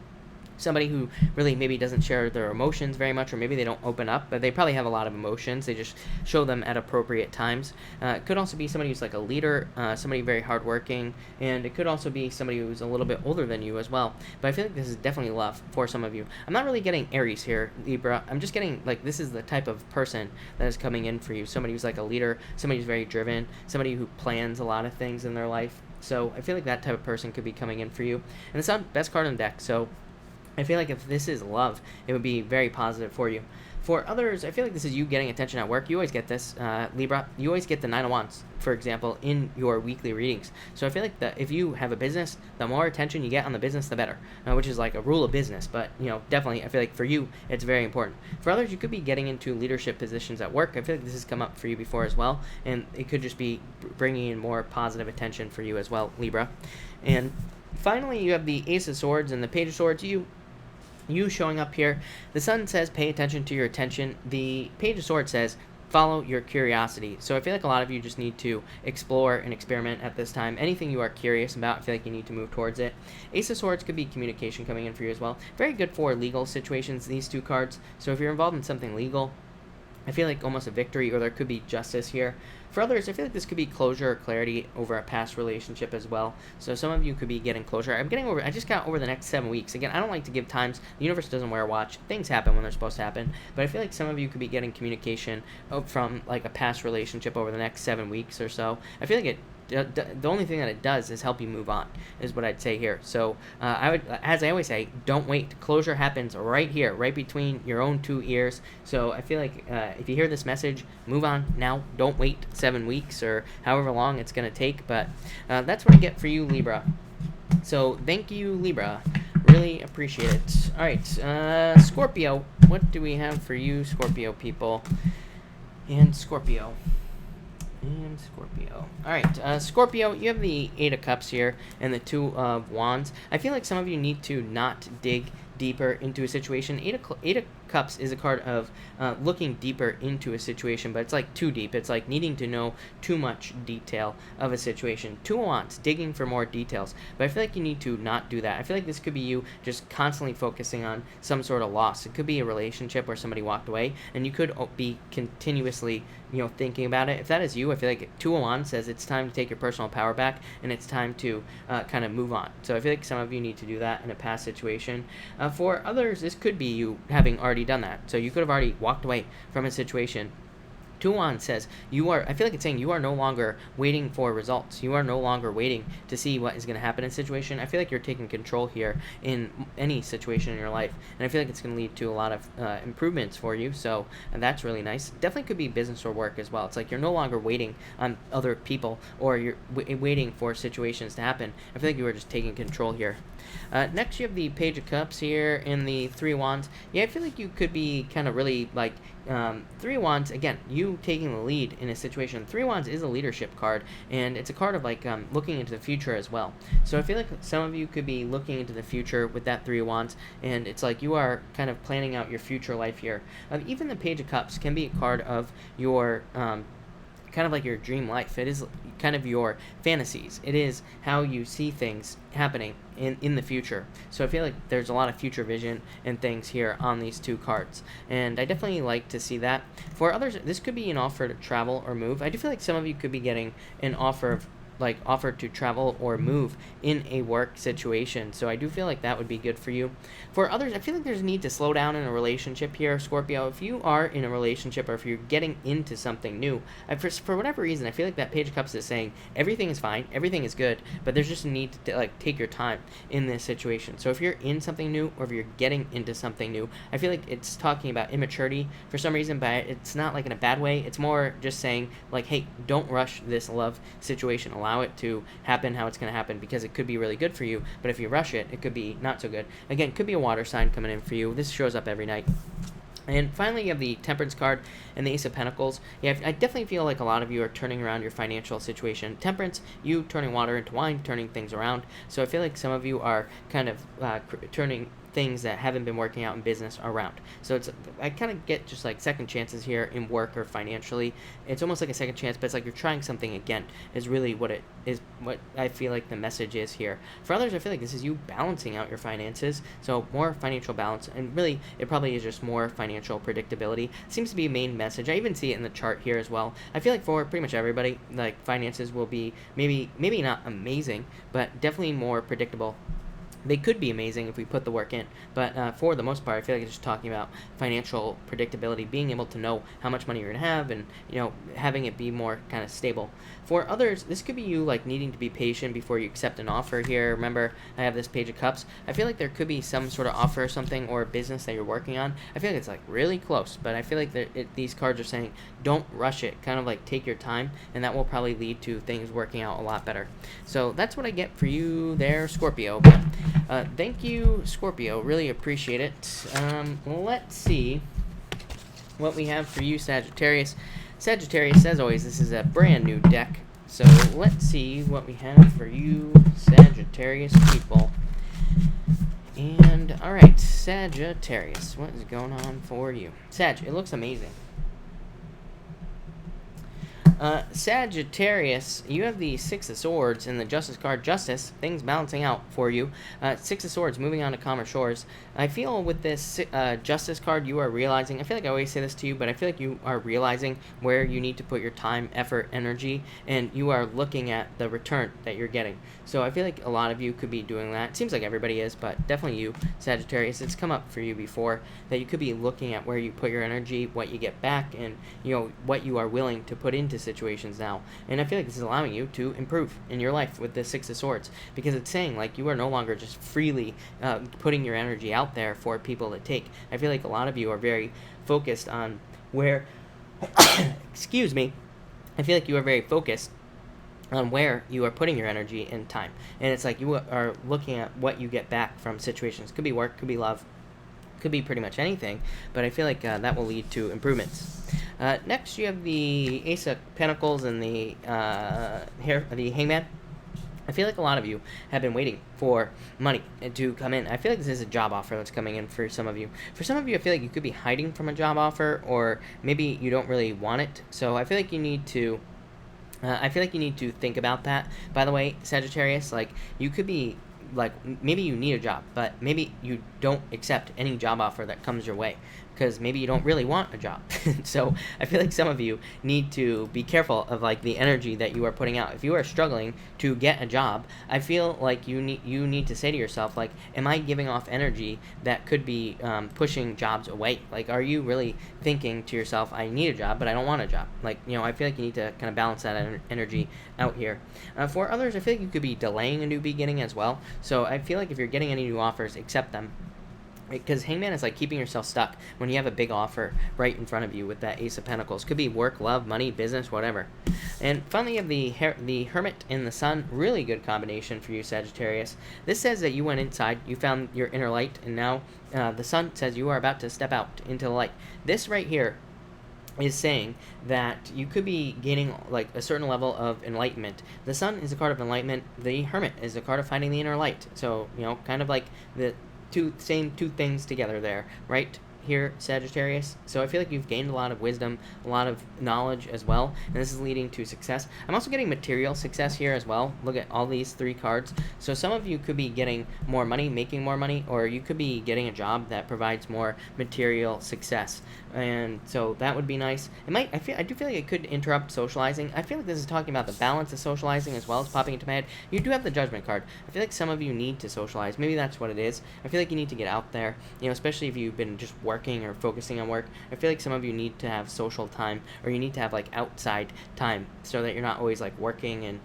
Somebody who really maybe doesn't share their emotions very much, or maybe they don't open up, but they probably have a lot of emotions. They just show them at appropriate times. It could also be somebody who's like a leader, somebody very hardworking, and it could also be somebody who's a little bit older than you as well. But I feel like this is definitely love for some of you. I'm not really getting Aries here, Libra. I'm just getting like this is the type of person that is coming in for you. Somebody who's like a leader, somebody who's very driven, somebody who plans a lot of things in their life. So I feel like that type of person could be coming in for you. And it's not best card on the deck, so I feel like if this is love, it would be very positive for you. For others, I feel like this is you getting attention at work. You always get this, Libra. You always get the Nine of Wands, for example, in your weekly readings. So I feel like that if you have a business, the more attention you get on the business, the better, which is like a rule of business. But, definitely, I feel like for you, it's very important. For others, you could be getting into leadership positions at work. I feel like this has come up for you before as well, and it could just be bringing in more positive attention for you as well, Libra. And finally, you have the Ace of Swords and the Page of Swords. You showing up here. The Sun says pay attention to your attention. The Page of Swords says follow your curiosity. So I feel like a lot of you just need to explore and experiment at this time. Anything you are curious about, I feel like you need to move towards it. Ace of Swords could be communication coming in for you as well. Very good for legal situations, these two cards. So if you're involved in something legal, I feel like almost a victory, or there could be justice here. For others, I feel like this could be closure or clarity over a past relationship as well. So some of you could be getting closure. I just got over the next 7 weeks. Again, I don't like to give times. The universe doesn't wear a watch. Things happen when they're supposed to happen. But I feel like some of you could be getting communication from like a past relationship over the next 7 weeks or so. I feel like it the only thing that it does is help you move on, is what I'd say here. So as I always say, don't wait. Closure happens right here, right between your own two ears. So I feel like if you hear this message, move on now. Don't wait 7 weeks or however long it's going to take. But that's what I get for you, Libra. So thank you, Libra. Really appreciate it. All right, Scorpio. What do we have for you, Scorpio people? And Scorpio. All right, Scorpio, you have the 8 of Cups here and the 2 of Wands. I feel like some of you need to not dig deeper into a situation. Eight of Cups is a card of looking deeper into a situation, but it's like too deep. It's like needing to know too much detail of a situation. 2 of Wands, digging for more details, but I feel like you need to not do that. I feel like this could be you just constantly focusing on some sort of loss. It could be a relationship where somebody walked away, and you could be continuously, thinking about it. If that is you, I feel like 2 of Wands says it's time to take your personal power back, and it's time to kind of move on. So I feel like some of you need to do that in a past situation. For others, this could be you having already done that. So you could have already walked away from a situation. 2 of Wands says I feel like it's saying you are no longer waiting for results. You are no longer waiting to see what is going to happen in a situation. I feel like you're taking control here in any situation in your life. And I feel like it's going to lead to a lot of improvements for you. So that's really nice. Definitely could be business or work as well. It's like you're no longer waiting on other people or you're waiting for situations to happen. I feel like you are just taking control here. Next, you have the Page of Cups here and the 3 of Wands. Yeah, I feel like you could be kind of really like 3 of Wands, again, you taking the lead in a situation. 3 of Wands is a leadership card, and it's a card of like looking into the future as well. So I feel like some of you could be looking into the future with that 3 of Wands, and it's like you are kind of planning out your future life here. Even the Page of Cups can be a card of your kind of like your dream life. It is kind of your fantasies. It is how you see things happening in the future. So I feel like there's a lot of future vision and things here on these 2 cards, and I definitely like to see that. For others, this could be an offer to travel or move. I do feel like some of you could be getting an offer to travel or move in a work situation. So I do feel like that would be good for you. For others, I feel like there's a need to slow down in a relationship here, Scorpio. If you are in a relationship or if you're getting into something new, for whatever reason, I feel like that Page of Cups is saying everything is fine, everything is good, but there's just a need to like take your time in this situation. So if you're in something new or if you're getting into something new, I feel like it's talking about immaturity for some reason, but it's not like in a bad way. It's more just saying like, hey, don't rush this love situation. Allow it to happen how it's going to happen, because it could be really good for you, but if you rush it, it could be not so good. Again, it could be a water sign coming in for you. This shows up every night. And finally, you have the Temperance card and the Ace of Pentacles. Yeah, I definitely feel like a lot of you are turning around your financial situation. Temperance, you turning water into wine, turning things around. So I feel like some of you are kind of turning things that haven't been working out in business around. So I kind of get just like second chances here in work or financially. It's almost like a second chance, but it's like you're trying something again is really what it is, what I feel like the message is here. For others, I feel like this is you balancing out your finances. So more financial balance, and really it probably is just more financial predictability. It seems to be a main message. I even see it in the chart here as well. I feel like for pretty much everybody, like finances will be maybe not amazing, but definitely more predictable. They could be amazing if we put the work in, but for the most part, I feel like it's just talking about financial predictability, being able to know how much money you're going to have, and having it be more kind of stable. For others, this could be you like needing to be patient before you accept an offer here. Remember, I have this Page of Cups. I feel like there could be some sort of offer or something, or a business that you're working on. I feel like it's like really close, but I feel like these cards are saying don't rush it, kind of like take your time, and that will probably lead to things working out a lot better. So that's what I get for you there, Scorpio. Thank you, Scorpio. Really appreciate it. Let's see what we have for you, Sagittarius. Sagittarius, as always, this is a brand new deck. So let's see what we have for you, Sagittarius people. And, alright, Sagittarius, what is going on for you? Sag, it looks amazing. Sagittarius, you have the Six of Swords and the Justice card. Justice, things balancing out for you. Six of Swords, moving on to calmer shores. I feel with this Justice card, you are realizing, I feel like I always say this to you, but I feel like you are realizing where you need to put your time, effort, energy, and you are looking at the return that you're getting. So I feel like a lot of you could be doing that. It seems like everybody is, but definitely you, Sagittarius. It's come up for you before that you could be looking at where you put your energy, what you get back, and what you are willing to put into situations situations now. And I feel like this is allowing you to improve in your life with the Six of Swords, because it's saying like you are no longer just freely putting your energy out there for people to take. I feel like a lot of you are very focused on where excuse me, I feel like you are very focused on where you are putting your energy and time. And it's like you are looking at what you get back from situations. Could be work, could be love, could be pretty much anything, but I feel like that will lead to improvements. Next, you have the Ace of Pentacles and the Hangman. I feel like a lot of you have been waiting for money to come in. I feel like this is a job offer that's coming in for some of you. For some of you, I feel like you could be hiding from a job offer, or maybe you don't really want it. So I feel like you need to think about that. By the way, Sagittarius, like, you could be like, maybe you need a job, but maybe you don't accept any job offer that comes your way, because maybe you don't really want a job. So I feel like some of you need to be careful of like the energy that you are putting out. If you are struggling to get a job, I feel like you need to say to yourself, like, am I giving off energy that could be pushing jobs away? Like, are you really thinking to yourself, I need a job, but I don't want a job? Like, I feel like you need to kind of balance that energy out here. For others, I feel like you could be delaying a new beginning as well. So I feel like if you're getting any new offers, accept them. Because Hangman is like keeping yourself stuck when you have a big offer right in front of you with that Ace of Pentacles. Could be work, love, money, business, whatever. And finally, you have the Hermit and the Sun. Really good combination for you, Sagittarius. This says that you went inside, you found your inner light, and now the Sun says you are about to step out into the light. This right here is saying that you could be gaining like a certain level of enlightenment. The Sun is a card of enlightenment. The Hermit is a card of finding the inner light. So, kind of like the two things together there, right here, Sagittarius. So I feel like you've gained a lot of wisdom, a lot of knowledge as well, and this is leading to success. I'm also getting material success here as well. Look at all these three cards. So some of you could be getting more money, making more money, or you could be getting a job that provides more material success. And so that would be nice. I do feel like it could interrupt socializing. I feel like this is talking about the balance of socializing as well as popping into my head. You do have the Judgment card. I feel like some of you need to socialize. Maybe that's what it is. I feel like you need to get out there, especially if you've been just working or focusing on work. I feel like some of you need to have social time, or you need to have like outside time, so that you're not always like working and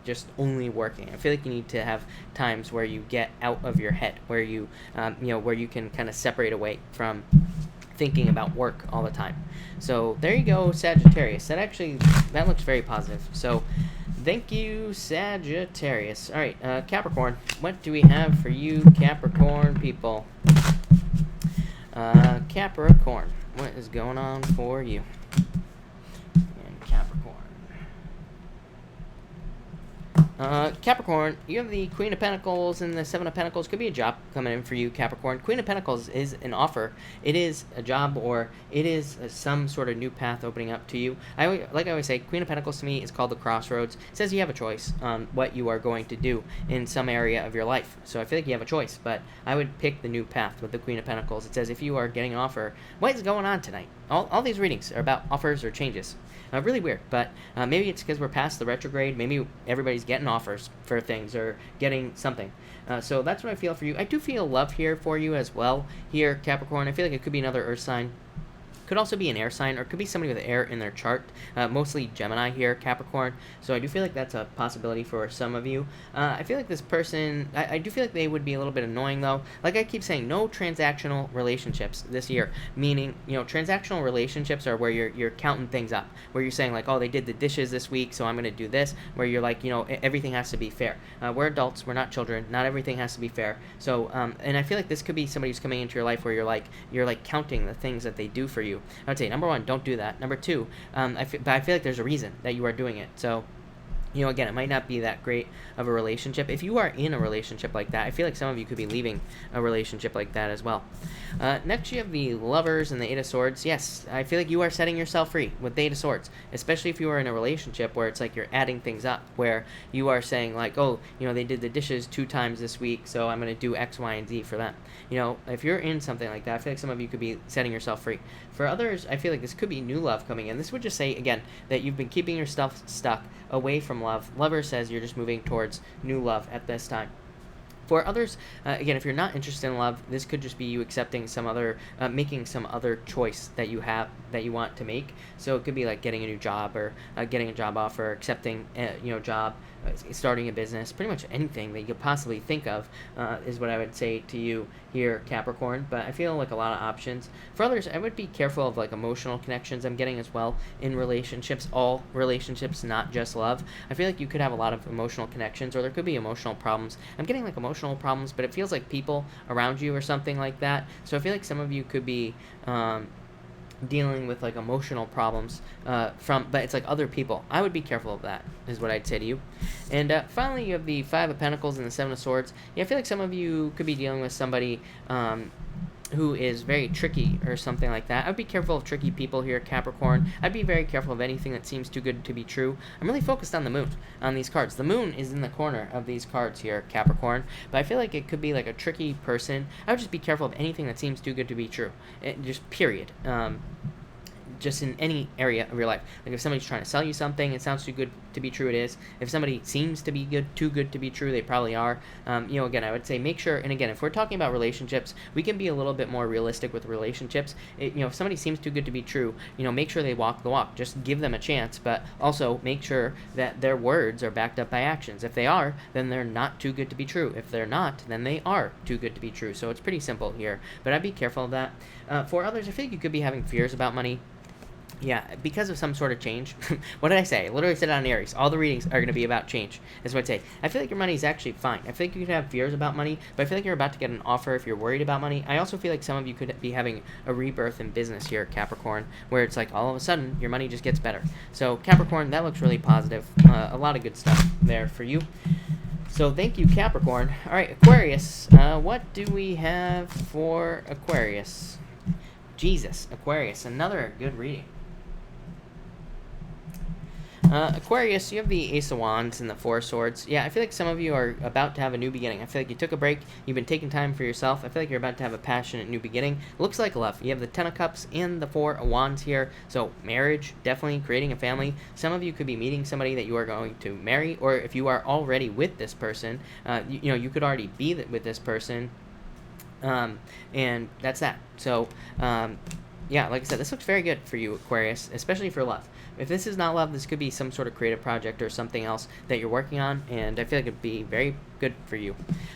just only working. I feel like you need to have times where you get out of your head, where you where you can kind of separate away from thinking about work all the time. So there you go, Sagittarius. That looks very positive. So thank you, Sagittarius. All right, Capricorn, what do we have for you, Capricorn people? Capricorn, what is going on for you? And Capricorn. Capricorn, you have the Queen of Pentacles and the Seven of Pentacles. Could be a job coming in for you, Capricorn. Queen of Pentacles is an offer. It is a job, or it is some sort of new path opening up to you. Like I always say, Queen of Pentacles to me is called the crossroads. It says you have a choice on what you are going to do in some area of your life. So I feel like you have a choice, but I would pick the new path with the Queen of Pentacles. It says if you are getting an offer, what is going on tonight? All these readings are about offers or changes. Really weird, but maybe it's because we're past the retrograde. Maybe everybody's getting offers for things or getting something. So that's what I feel for you. I do feel love here for you as well, here, Capricorn. I feel like it could be another earth sign. Could also be an air sign, or could be somebody with air in their chart. Mostly Gemini here, Capricorn. So I do feel like that's a possibility for some of you. I feel like this person, I do feel like they would be a little bit annoying though. Like I keep saying, no transactional relationships this year. Meaning, transactional relationships are where you're counting things up. Where you're saying like, oh, they did the dishes this week, so I'm going to do this. Where you're like, everything has to be fair. We're adults, we're not children. Not everything has to be fair. So, and I feel like this could be somebody who's coming into your life where you're like counting the things that they do for you. I would say, number one, don't do that. Number two, but I feel like there's a reason that you are doing it. So, again, it might not be that great of a relationship. If you are in a relationship like that, I feel like some of you could be leaving a relationship like that as well. Next, you have the Lovers and the Eight of Swords. Yes, I feel like you are setting yourself free with the Eight of Swords, especially if you are in a relationship where it's like you're adding things up, where you are saying like, oh, they did the dishes 2 times this week, so I'm going to do X, Y, and Z for them. If you're in something like that, I feel like some of you could be setting yourself free. For others, I feel like this could be new love coming in. This would just say, again, that you've been keeping yourself stuck away from love. Lover says you're just moving towards new love at this time. For others, again, if you're not interested in love, this could just be you accepting some other, making some other choice that you have, that you want to make. So it could be like getting a new job, or getting a job offer, accepting a job, starting a business, pretty much anything that you could possibly think of is what I would say to you here, Capricorn. But I feel like a lot of options. For others, I would be careful of like emotional connections I'm getting as well in relationships, all relationships, not just love. I feel like you could have a lot of emotional connections, or there could be emotional problems. I'm getting like emotional problems, but it feels like people around you or something like that. So I feel like some of you could be dealing with like emotional problems but it's like other people. I would be careful of that, is what I'd say to you. And finally, you have the Five of Pentacles and the Seven of Swords. Yeah, I feel like some of you could be dealing with somebody who is very tricky or something like that. I'd be careful of tricky people here, Capricorn. I'd be very careful of anything that seems too good to be true. I'm really focused on the moon on these cards. The moon is in the corner of these cards here, Capricorn, but I feel like it could be like a tricky person. I would just be careful of anything that seems too good to be true. Just period. Just in any area of your life. Like if somebody's trying to sell you something, it sounds too good to be true, it is. If somebody seems to be too good to be true, they probably are. Again, I would say make sure, and again, if we're talking about relationships, we can be a little bit more realistic with relationships. If somebody seems too good to be true, make sure they walk the walk. Just give them a chance, but also make sure that their words are backed up by actions. If they are, then they're not too good to be true. If they're not, then they are too good to be true. So it's pretty simple here, but I'd be careful of that. For others, I feel like you could be having fears about money. Yeah, because of some sort of change. What did I say? I literally said it on Aries. All the readings are going to be about change, is what I'd say. I feel like your money is actually fine. I feel like you could have fears about money, but I feel like you're about to get an offer if you're worried about money. I also feel like some of you could be having a rebirth in business here, Capricorn, where it's like all of a sudden your money just gets better. So Capricorn, that looks really positive. A lot of good stuff there for you. So thank you, Capricorn. All right, Aquarius. What do we have for Aquarius? Jesus, Aquarius, another good reading. Aquarius, you have the Ace of Wands and the Four of Swords. Yeah, I feel like some of you are about to have a new beginning. I feel like you took a break. You've been taking time for yourself. I feel like you're about to have a passionate new beginning. Looks like love. You have the Ten of Cups and the Four of Wands here. So marriage, definitely creating a family. Some of you could be meeting somebody that you are going to marry, or if you are already with this person, you could already be with this person. And that's that. So, yeah, like I said, this looks very good for you, Aquarius, especially for love. If this is not love, this could be some sort of creative project or something else that you're working on, and I feel like it'd be very good for you.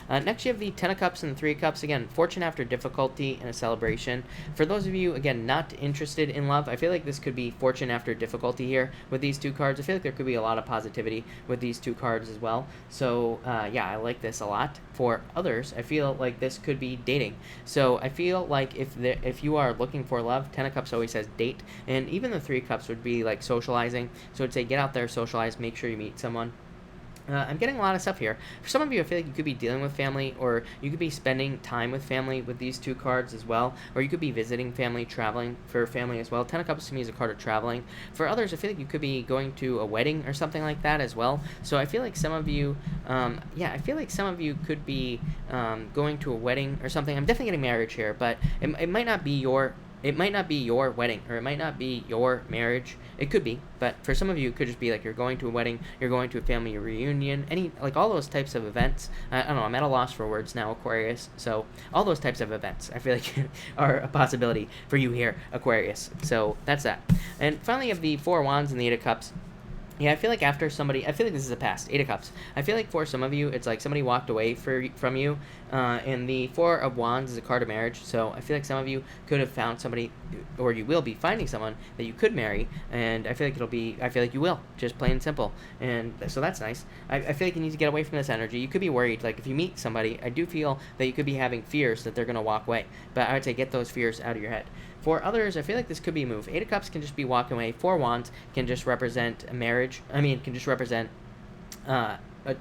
Next, you have the Ten of Cups and the Three of Cups. Again, fortune after difficulty and a celebration. For those of you, again, not interested in love, I feel like this could be fortune after difficulty here with these two cards. I feel like there could be a lot of positivity with these two cards as well. So, yeah, I like this a lot. For others, I feel like this could be dating. So I feel like if you are looking for love, Ten of Cups always says date, and even the Three of Cups would be like socializing. So I'd say get out there, socialize, make sure you meet someone. I'm getting a lot of stuff here. For some of you, I feel like you could be dealing with family, or you could be spending time with family with these two cards as well, or you could be visiting family, traveling for family as well. Ten of Cups to me is a card of traveling. For others, I feel like you could be going to a wedding or something like that as well. So I feel like some of you, I feel like some of you could be going to a wedding or something. I'm definitely getting marriage here, but it might not be your... It might not be your wedding, or it might not be your marriage. It could be, but for some of you, it could just be like you're going to a wedding, you're going to a family reunion, like all those types of events. I don't know, I'm at a loss for words now, Aquarius. So all those types of events, I feel like are a possibility for you here, Aquarius. So that's that. And finally, you have the Four of Wands and the Eight of Cups. Yeah, I feel like after somebody... I feel like this is the past. Eight of Cups. I feel like for some of you, it's like somebody walked away from you, and the Four of Wands is a card of marriage, so I feel like some of you could have found somebody, or you will be finding someone that you could marry, and I feel like you will, just plain and simple, and so that's nice. I feel like you need to get away from this energy. You could be worried, like if you meet somebody, I do feel that you could be having fears that they're going to walk away, but I would say get those fears out of your head. For others, I feel like this could be a move. Eight of Cups can just be walking away. Four of Wands can just represent a marriage. Can just represent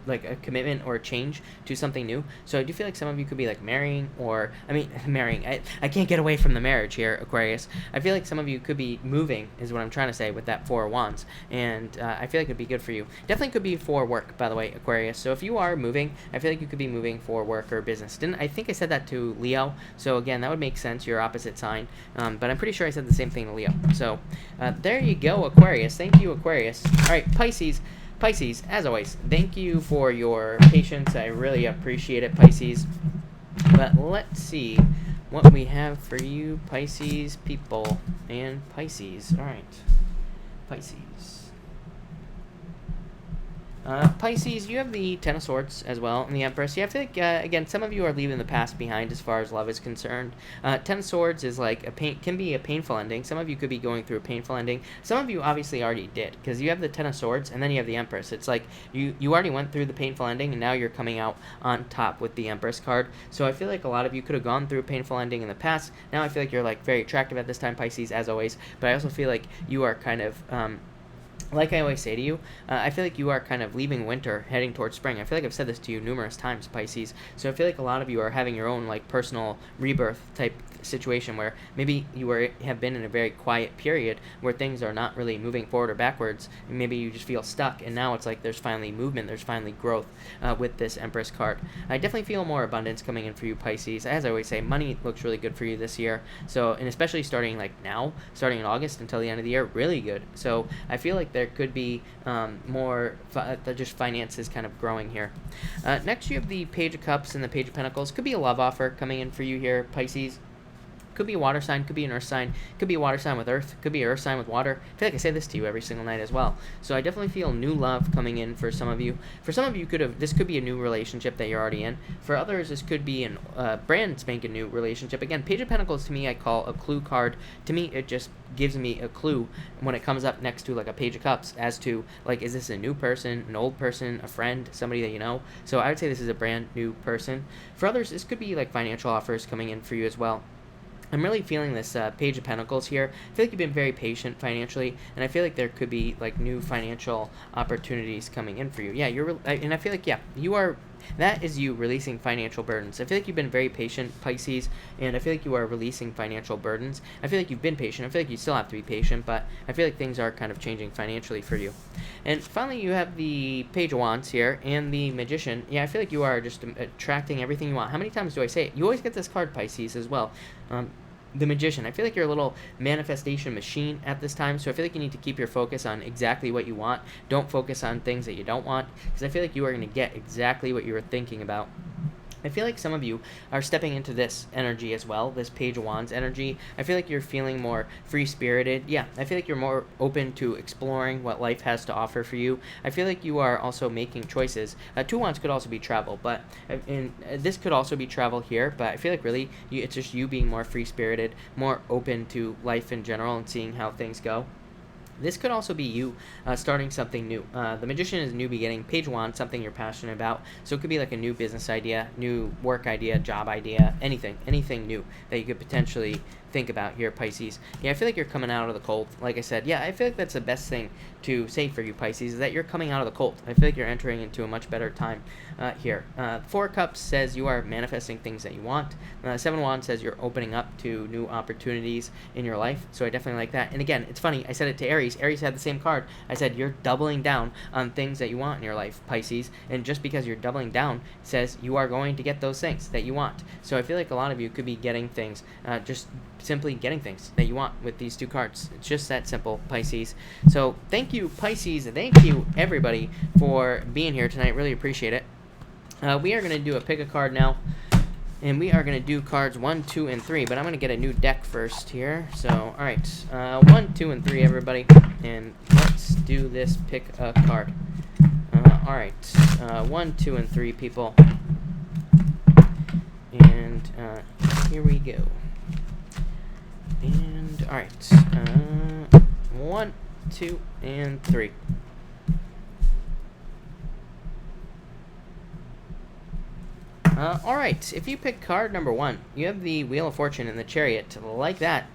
like a commitment or a change to something new. So I do feel like some of you could be like marrying, or marrying. I can't get away from the marriage here, Aquarius. I feel like some of you could be moving, is what I'm trying to say with that Four of Wands, and I feel like it'd be good for you. Definitely could be for work, by the way, Aquarius. So if you are moving, I feel like you could be moving for work or business. I think I said that to Leo? So again, that would make sense. Your opposite sign, but I'm pretty sure I said the same thing to Leo. So there you go, Aquarius. Thank you, Aquarius. All right, Pisces. Pisces, as always, thank you for your patience. I really appreciate it, Pisces. But let's see what we have for you, Pisces people and Pisces. All right, Pisces. Pisces, you have the Ten of Swords as well, and the Empress. Yeah, I feel like, again, some of you are leaving the past behind as far as love is concerned. Ten of Swords is like can be a painful ending. Some of you could be going through a painful ending. Some of you obviously already did, because you have the Ten of Swords, and then you have the Empress. It's like you already went through the painful ending, and now you're coming out on top with the Empress card. So I feel like a lot of you could have gone through a painful ending in the past. Now I feel like you're like very attractive at this time, Pisces, as always. But I also feel like you are kind of... like I always say to you, I feel like you are kind of leaving winter, heading towards spring. I feel like I've said this to you numerous times, Pisces. So I feel like a lot of you are having your own like personal rebirth type situation where maybe you have been in a very quiet period where things are not really moving forward or backwards, and maybe you just feel stuck, and now it's like there's finally movement, there's finally growth with this Empress card. I definitely feel more abundance coming in for you, Pisces. As I always say, money looks really good for you this year. So, and especially starting like now, starting in August until the end of the year, really good. So I feel like there could be more just finances kind of growing here. Next, you have the Page of Cups and the Page of Pentacles. Could be a love offer coming in for you here, Pisces. Could be a water sign, could be an earth sign, could be a water sign with earth, could be an earth sign with water. I feel like I say this to you every single night as well. So I definitely feel new love coming in for some of you. For some of you, this could be a new relationship that you're already in. For others, this could be a brand spanking new relationship. Again, Page of Pentacles to me I call a clue card. To me, it just gives me a clue when it comes up next to like a Page of Cups as to like, is this a new person, an old person, a friend, somebody that you know? So I would say this is a brand new person. For others, this could be like financial offers coming in for you as well. I'm really feeling this Page of Pentacles here. I feel like you've been very patient financially, and I feel like there could be like new financial opportunities coming in for you. Yeah, and I feel like, yeah, you are, that is you releasing financial burdens. I feel like you've been very patient, Pisces, and I feel like you are releasing financial burdens. I feel like you've been patient. I feel like you still have to be patient, but I feel like things are kind of changing financially for you. And finally, you have the Page of Wands here and the Magician. Yeah, I feel like you are just attracting everything you want. How many times do I say it? You always get this card, Pisces, as well. The Magician. I feel like you're a little manifestation machine at this time, so I feel like you need to keep your focus on exactly what you want. Don't focus on things that you don't want, because I feel like you are going to get exactly what you were thinking about. I feel like some of you are stepping into this energy as well, this Page of Wands energy. I feel like you're feeling more free-spirited. Yeah, I feel like you're more open to exploring what life has to offer for you. I feel like you are also making choices. Two Wands could also be travel, but this could also be travel here, but I feel like really it's just you being more free-spirited, more open to life in general and seeing how things go. This could also be you starting something new. The Magician is a new beginning. Page of Wands, something you're passionate about. So it could be like a new business idea, new work idea, job idea, anything new that you could potentially think about here, Pisces. Yeah, I feel like you're coming out of the cold. Like I said, yeah, I feel like that's the best thing to say for you, Pisces, is that you're coming out of the cold. I feel like you're entering into a much better time here. Four Cups says you are manifesting things that you want. Seven Wands says you're opening up to new opportunities in your life. So I definitely like that. And again, it's funny. I said it to Aries. Aries had the same card. I said you're doubling down on things that you want in your life, Pisces. And just because you're doubling down says you are going to get those things that you want. So I feel like a lot of you could be getting things, just simply getting things that you want with these two cards. It's just that simple, Pisces. So thank you, Pisces. Thank you, everybody, for being here tonight. Really appreciate it. We are going to do a pick a card now. And we are going to do cards 1, 2, and 3. But I'm going to get a new deck first here. So, all right. 1, 2, and 3, everybody. And let's do this pick a card. All right. 1, 2, and 3, people. And here we go. And, all right. 1, 2, and 3. All right, if you pick card number 1, you have the Wheel of Fortune and the Chariot. Like that,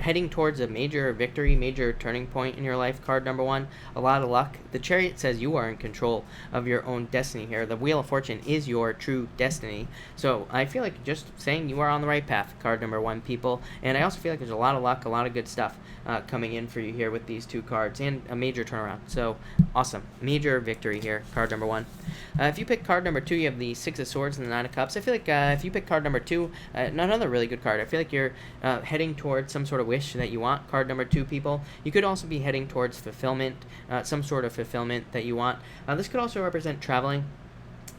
heading towards a major victory, major turning point in your life, card number 1. A lot of luck. The Chariot says you are in control of your own destiny here. The Wheel of Fortune is your true destiny. So I feel like just saying you are on the right path, card number 1, people. And I also feel like there's a lot of luck, a lot of good stuff coming in for you here with these two cards, and a major turnaround. So awesome. Major victory here, card number 1. If you pick card number 2, you have the Six of Swords and the Nine of Cups. I feel like if you pick card number 2, another really good card. I feel like you're heading towards some sort sort of wish that you want. Card number 2, people. You could also be heading towards fulfillment, some sort of fulfillment that you want. This could also represent traveling.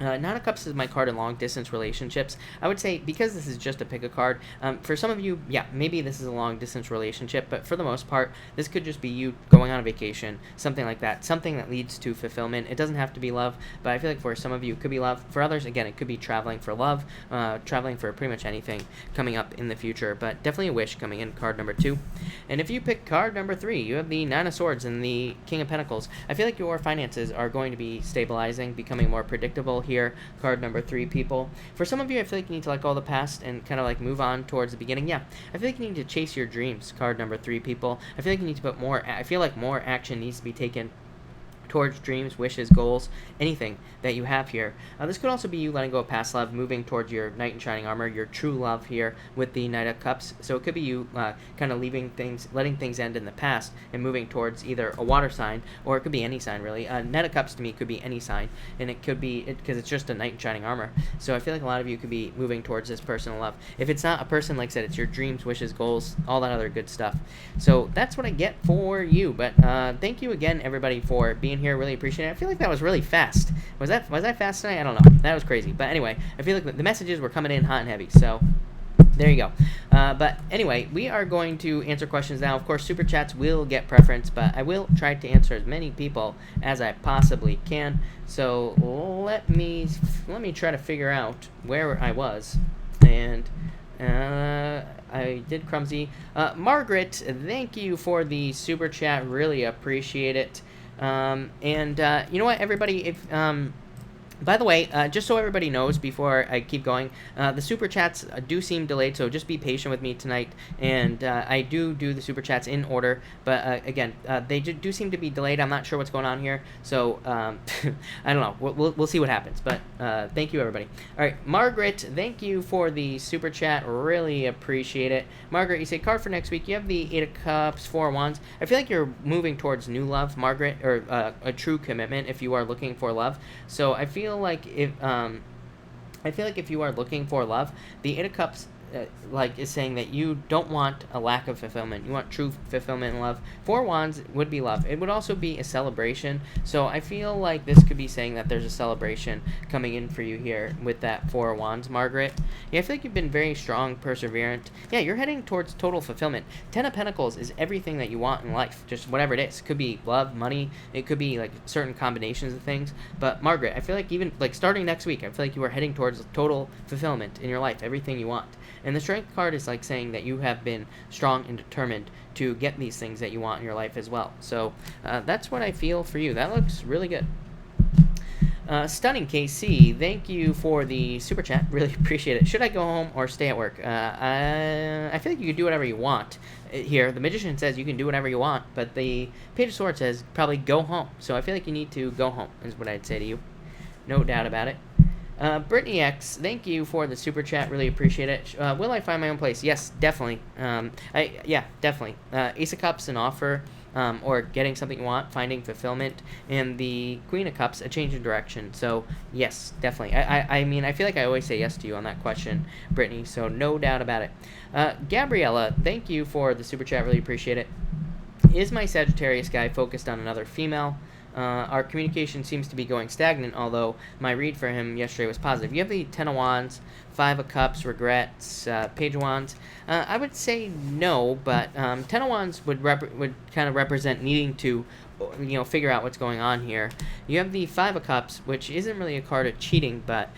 Nine of Cups is my card in long-distance relationships. I would say, because this is just a pick a card, for some of you, yeah, maybe this is a long-distance relationship, but for the most part, this could just be you going on a vacation, something like that, something that leads to fulfillment. It doesn't have to be love, but I feel like for some of you, it could be love. For others, again, it could be traveling for love, traveling for pretty much anything coming up in the future, but definitely a wish coming in, card number 2. And if you pick card number 3, you have the Nine of Swords and the King of Pentacles. I feel like your finances are going to be stabilizing, becoming more predictable here, card number 3, people. For some of you, I feel like you need to let go of the past and kind of like move on towards the beginning. Yeah, I feel like you need to chase your dreams, card number 3, people. I feel like you need to put more, I feel like more action needs to be taken towards dreams, wishes, goals, anything that you have here. This could also be you letting go of past love, moving towards your knight in shining armor, your true love here with the Knight of Cups. So it could be you kind of leaving things, letting things end in the past and moving towards either a water sign, or it could be any sign really. Knight of Cups to me could be any sign, and it could be, because it's just a knight in shining armor. So I feel like a lot of you could be moving towards this personal love. If it's not a person, like I said, it's your dreams, wishes, goals, all that other good stuff. So that's what I get for you. But thank you again, everybody, for being here. Really appreciate it. I feel like that was really fast. Was I fast tonight? I don't know. That was crazy. But anyway, I feel like the messages were coming in hot and heavy. So there you go. But anyway, we are going to answer questions now. Of course, super chats will get preference, but I will try to answer as many people as I possibly can. So let me try to figure out where I was. And I did clumsy. Margaret, thank you for the super chat. Really appreciate it. You know what, everybody, if by the way, just so everybody knows before I keep going, the super chats do seem delayed, so just be patient with me tonight. And I do the super chats in order, but again, they do seem to be delayed. I'm not sure what's going on here, so I don't know. We'll see what happens. But thank you, everybody. All right, Margaret, thank you for the super chat. Really appreciate it. Margaret, you say card for next week. You have the 8 of Cups, 4 of Wands. I feel like you're moving towards new love, Margaret, or a true commitment if you are looking for love. So I feel like if you are looking for love, the 8 of Cups is saying that you don't want a lack of fulfillment. You want true fulfillment and love. 4 Wands would be love. It would also be a celebration. So I feel like this could be saying that there's a celebration coming in for you here with that 4 Wands, Margaret. Yeah, I feel like you've been very strong, perseverant. Yeah, you're heading towards total fulfillment. 10 of Pentacles is everything that you want in life, just whatever it is. It could be love, money. It could be like certain combinations of things. But Margaret, I feel like even like starting next week, I feel like you are heading towards total fulfillment in your life, everything you want. And the Strength card is like saying that you have been strong and determined to get these things that you want in your life as well. So that's what I feel for you. That looks really good. Stunning KC, thank you for the super chat. Really appreciate it. Should I go home or stay at work? I feel like you can do whatever you want. Here, the Magician says you can do whatever you want, but the Page of Swords says probably go home. So I feel like you need to go home, is what I'd say to you. No doubt about it. Brittany X, thank you for the super chat. Really appreciate it. Will I find my own place? Yes, definitely. Yeah, definitely. Ace of Cups, an offer, or getting something you want, finding fulfillment, and the Queen of Cups, a change of direction. So yes, definitely. I mean, I feel like I always say yes to you on that question, Brittany. So no doubt about it. Gabriella, thank you for the super chat. Really appreciate it. Is my Sagittarius guy focused on another female? Our communication seems to be going stagnant, although my read for him yesterday was positive. You have the 10 of Wands, 5 of Cups, regrets, Page of Wands. I would say no, but 10 of Wands would kind of represent needing to, figure out what's going on here. You have the 5 of Cups, which isn't really a card of cheating, but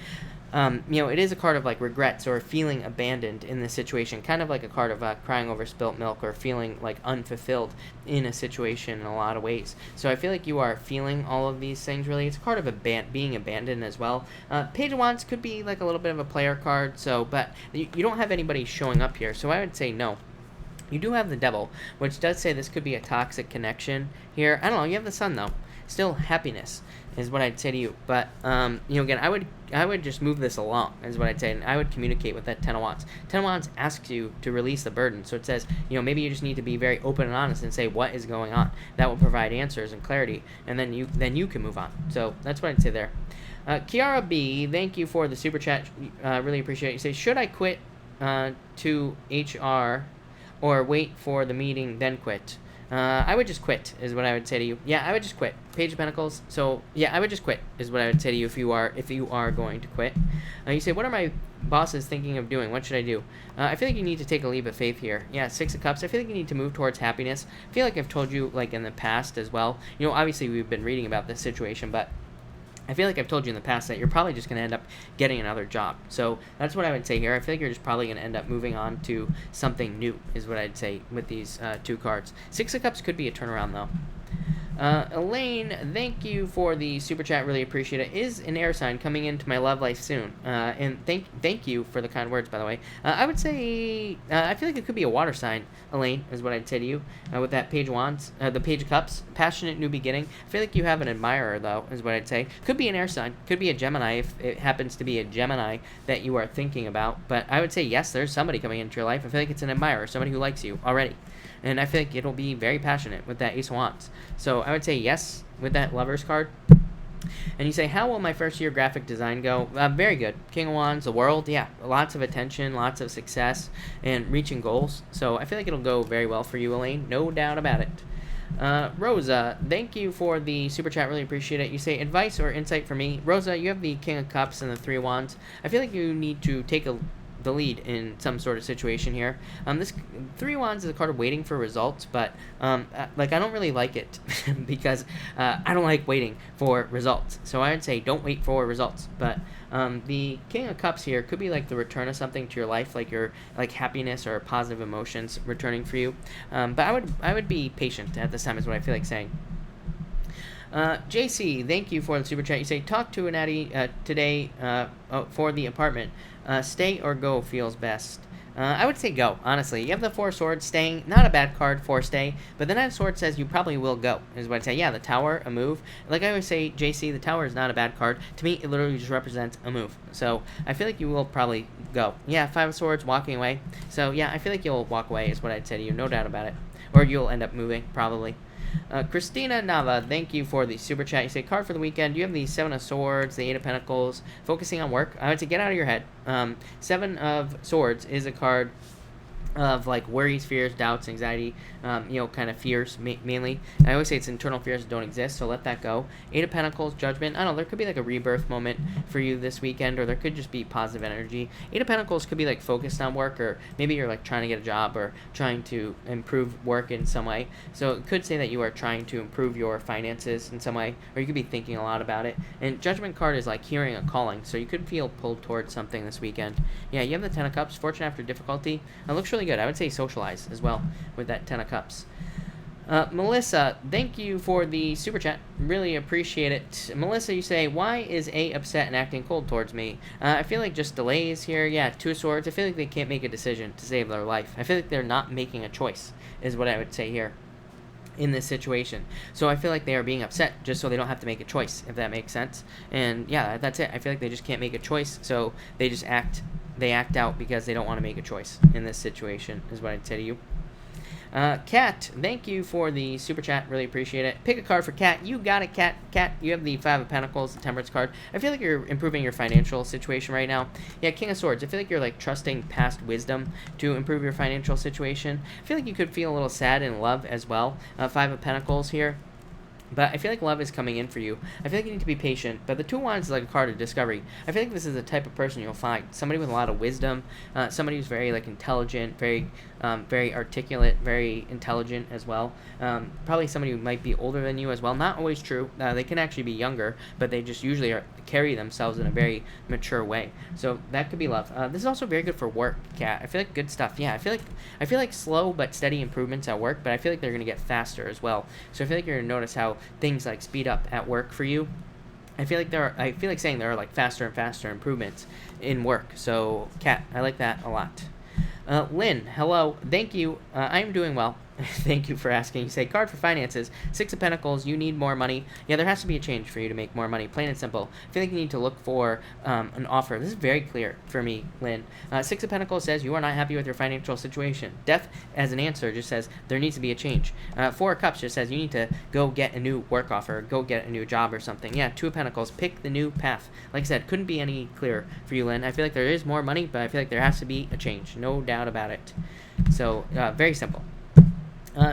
it is a card of like regrets or feeling abandoned in this situation, kind of like a card of crying over spilt milk or feeling like unfulfilled in a situation in a lot of ways. So I feel like you are feeling all of these things really. It's a card of being abandoned as well. Page of Wands could be like a little bit of a player card, but you don't have anybody showing up here, so I would say no. You do have the Devil, which does say this could be a toxic connection here. I don't know, you have the Sun though. Still happiness is what I'd say to you. But, again, I would just move this along is what I'd say. And I would communicate with that 10 of Wands. 10 of Wands asks you to release the burden. So it says, maybe you just need to be very open and honest and say what is going on. That will provide answers and clarity. And then you can move on. So that's what I'd say there. Kiara B, thank you for the super chat. Really appreciate it. You say, should I quit to HR or wait for the meeting, then quit? I would just quit, is what I would say to you. Yeah, I would just quit. Page of Pentacles. So yeah, I would just quit, is what I would say to you if you are going to quit. You say, what are my bosses thinking of doing? What should I do? I feel like you need to take a leap of faith here. Yeah, Six of Cups. I feel like you need to move towards happiness. I feel like I've told you, like, in the past as well. You know, obviously we've been reading about this situation, but I feel like I've told you in the past that you're probably just going to end up getting another job. So that's what I would say here. I feel like you're just probably going to end up moving on to something new, is what I'd say with these two cards. Six of Cups could be a turnaround, though. Elaine, thank you for the super chat. Really appreciate it. Is an air sign coming into my love life soon? And thank you for the kind words, by the way. I would say I feel like it could be a water sign, Elaine, is what I'd say to you. With that Page of Wands, the Page of Cups, passionate new beginning. I feel like you have an admirer, though, is what I'd say. Could be an air sign. Could be a Gemini if it happens to be a Gemini that you are thinking about. But I would say yes, there's somebody coming into your life. I feel like it's an admirer, somebody who likes you already. And I feel like it'll be very passionate with that Ace of Wands. So I would say yes with that Lovers card. And you say, how will my first year graphic design go? Very good. King of Wands, the world, yeah. Lots of attention, lots of success, and reaching goals. So I feel like it'll go very well for you, Elaine. No doubt about it. Rosa, thank you for the super chat. Really appreciate it. You say, advice or insight for me? Rosa, you have the King of Cups and the Three of Wands. I feel like you need to take the lead in some sort of situation here. This Three of Wands is a card of waiting for results, but like, I don't really like it because I don't like waiting for results. So I would say don't wait for results. But the King of Cups here could be like the return of something to your life, like your happiness or positive emotions returning for you. But I would be patient at this time, is what I feel like saying. JC, thank you for the super chat. You say, talk to an Addie today for the apartment. Stay or go feels best. I would say go, honestly. You have the Four of Swords, staying, not a bad card for stay, but the Knight of Swords says you probably will go, is what I'd say. Yeah, the Tower, a move. Like I always say, JC, the Tower is not a bad card. To me, it literally just represents a move. So I feel like you will probably go. Yeah, Five of Swords, walking away. So yeah, I feel like you'll walk away, is what I'd say to you, no doubt about it. Or you'll end up moving, probably. Christina Nava, thank you for the super chat. You say, card for the weekend. You have the Seven of Swords, the Eight of Pentacles, focusing on work. I would say get out of your head. Seven of Swords is a card of like worries, fears, doubts, anxiety, kind of fears mainly. I always say it's internal fears that don't exist, so let that go. Eight of Pentacles, Judgment. I don't know, there could be like a rebirth moment for you this weekend, or there could just be positive energy. Eight of Pentacles could be like focused on work, or maybe you're like trying to get a job or trying to improve work in some way. So it could say that you are trying to improve your finances in some way, or you could be thinking a lot about it. And Judgment card is like hearing a calling, so you could feel pulled towards something this weekend. Yeah, you have the Ten of Cups, Fortune after difficulty. It looks really good. I would say socialize as well with that Ten of Cups. Melissa, thank you for the super chat. Really appreciate it. Melissa, you say, why is A upset and acting cold towards me? I feel like just delays here. Yeah, Two of Swords. I feel like they can't make a decision to save their life. I feel like they're not making a choice, is what I would say here in this situation. So I feel like they are being upset just so they don't have to make a choice, if that makes sense. And yeah, that's it. I feel like they just can't make a choice, so they just act out because they don't want to make a choice in this situation, is what I'd say to you. Kat, thank you for the super chat. Really appreciate it. Pick a card for Kat. You got it, Kat. Kat, you have the Five of Pentacles, the Temperance card. I feel like you're improving your financial situation right now. Yeah, King of Swords. I feel like you're like trusting past wisdom to improve your financial situation. I feel like you could feel a little sad in love as well. Five of Pentacles here. But I feel like love is coming in for you. I feel like you need to be patient. But the Two of Wands is like a card of discovery. I feel like this is the type of person you'll find. Somebody with a lot of wisdom. Somebody who's very like intelligent, very articulate, very intelligent as well. Probably somebody who might be older than you as well. Not always true. They can actually be younger, but they just usually carry themselves in a very mature way. So that could be love. This is also very good for work, Kat. I feel like good stuff. Yeah, I feel like slow but steady improvements at work, but I feel like they're gonna get faster as well. So I feel like you're gonna notice how things like speed up at work for you. I feel like saying there are like faster and faster improvements in work. So Kat, I like that a lot. Lynn, hello. Thank you. I'm doing well. Thank you for asking. You say, card for finances. Six of Pentacles, you need more money. Yeah, there has to be a change for you to make more money. Plain and simple. I feel like you need to look for an offer. This is very clear for me, Lynn. Six of Pentacles says you are not happy with your financial situation. Death, as an answer, just says there needs to be a change. Four of Cups just says you need to go get a new work offer, go get a new job or something. Yeah, Two of Pentacles, pick the new path. Like I said, couldn't be any clearer for you, Lynn. I feel like there is more money, but I feel like there has to be a change. No doubt about it. So, very simple.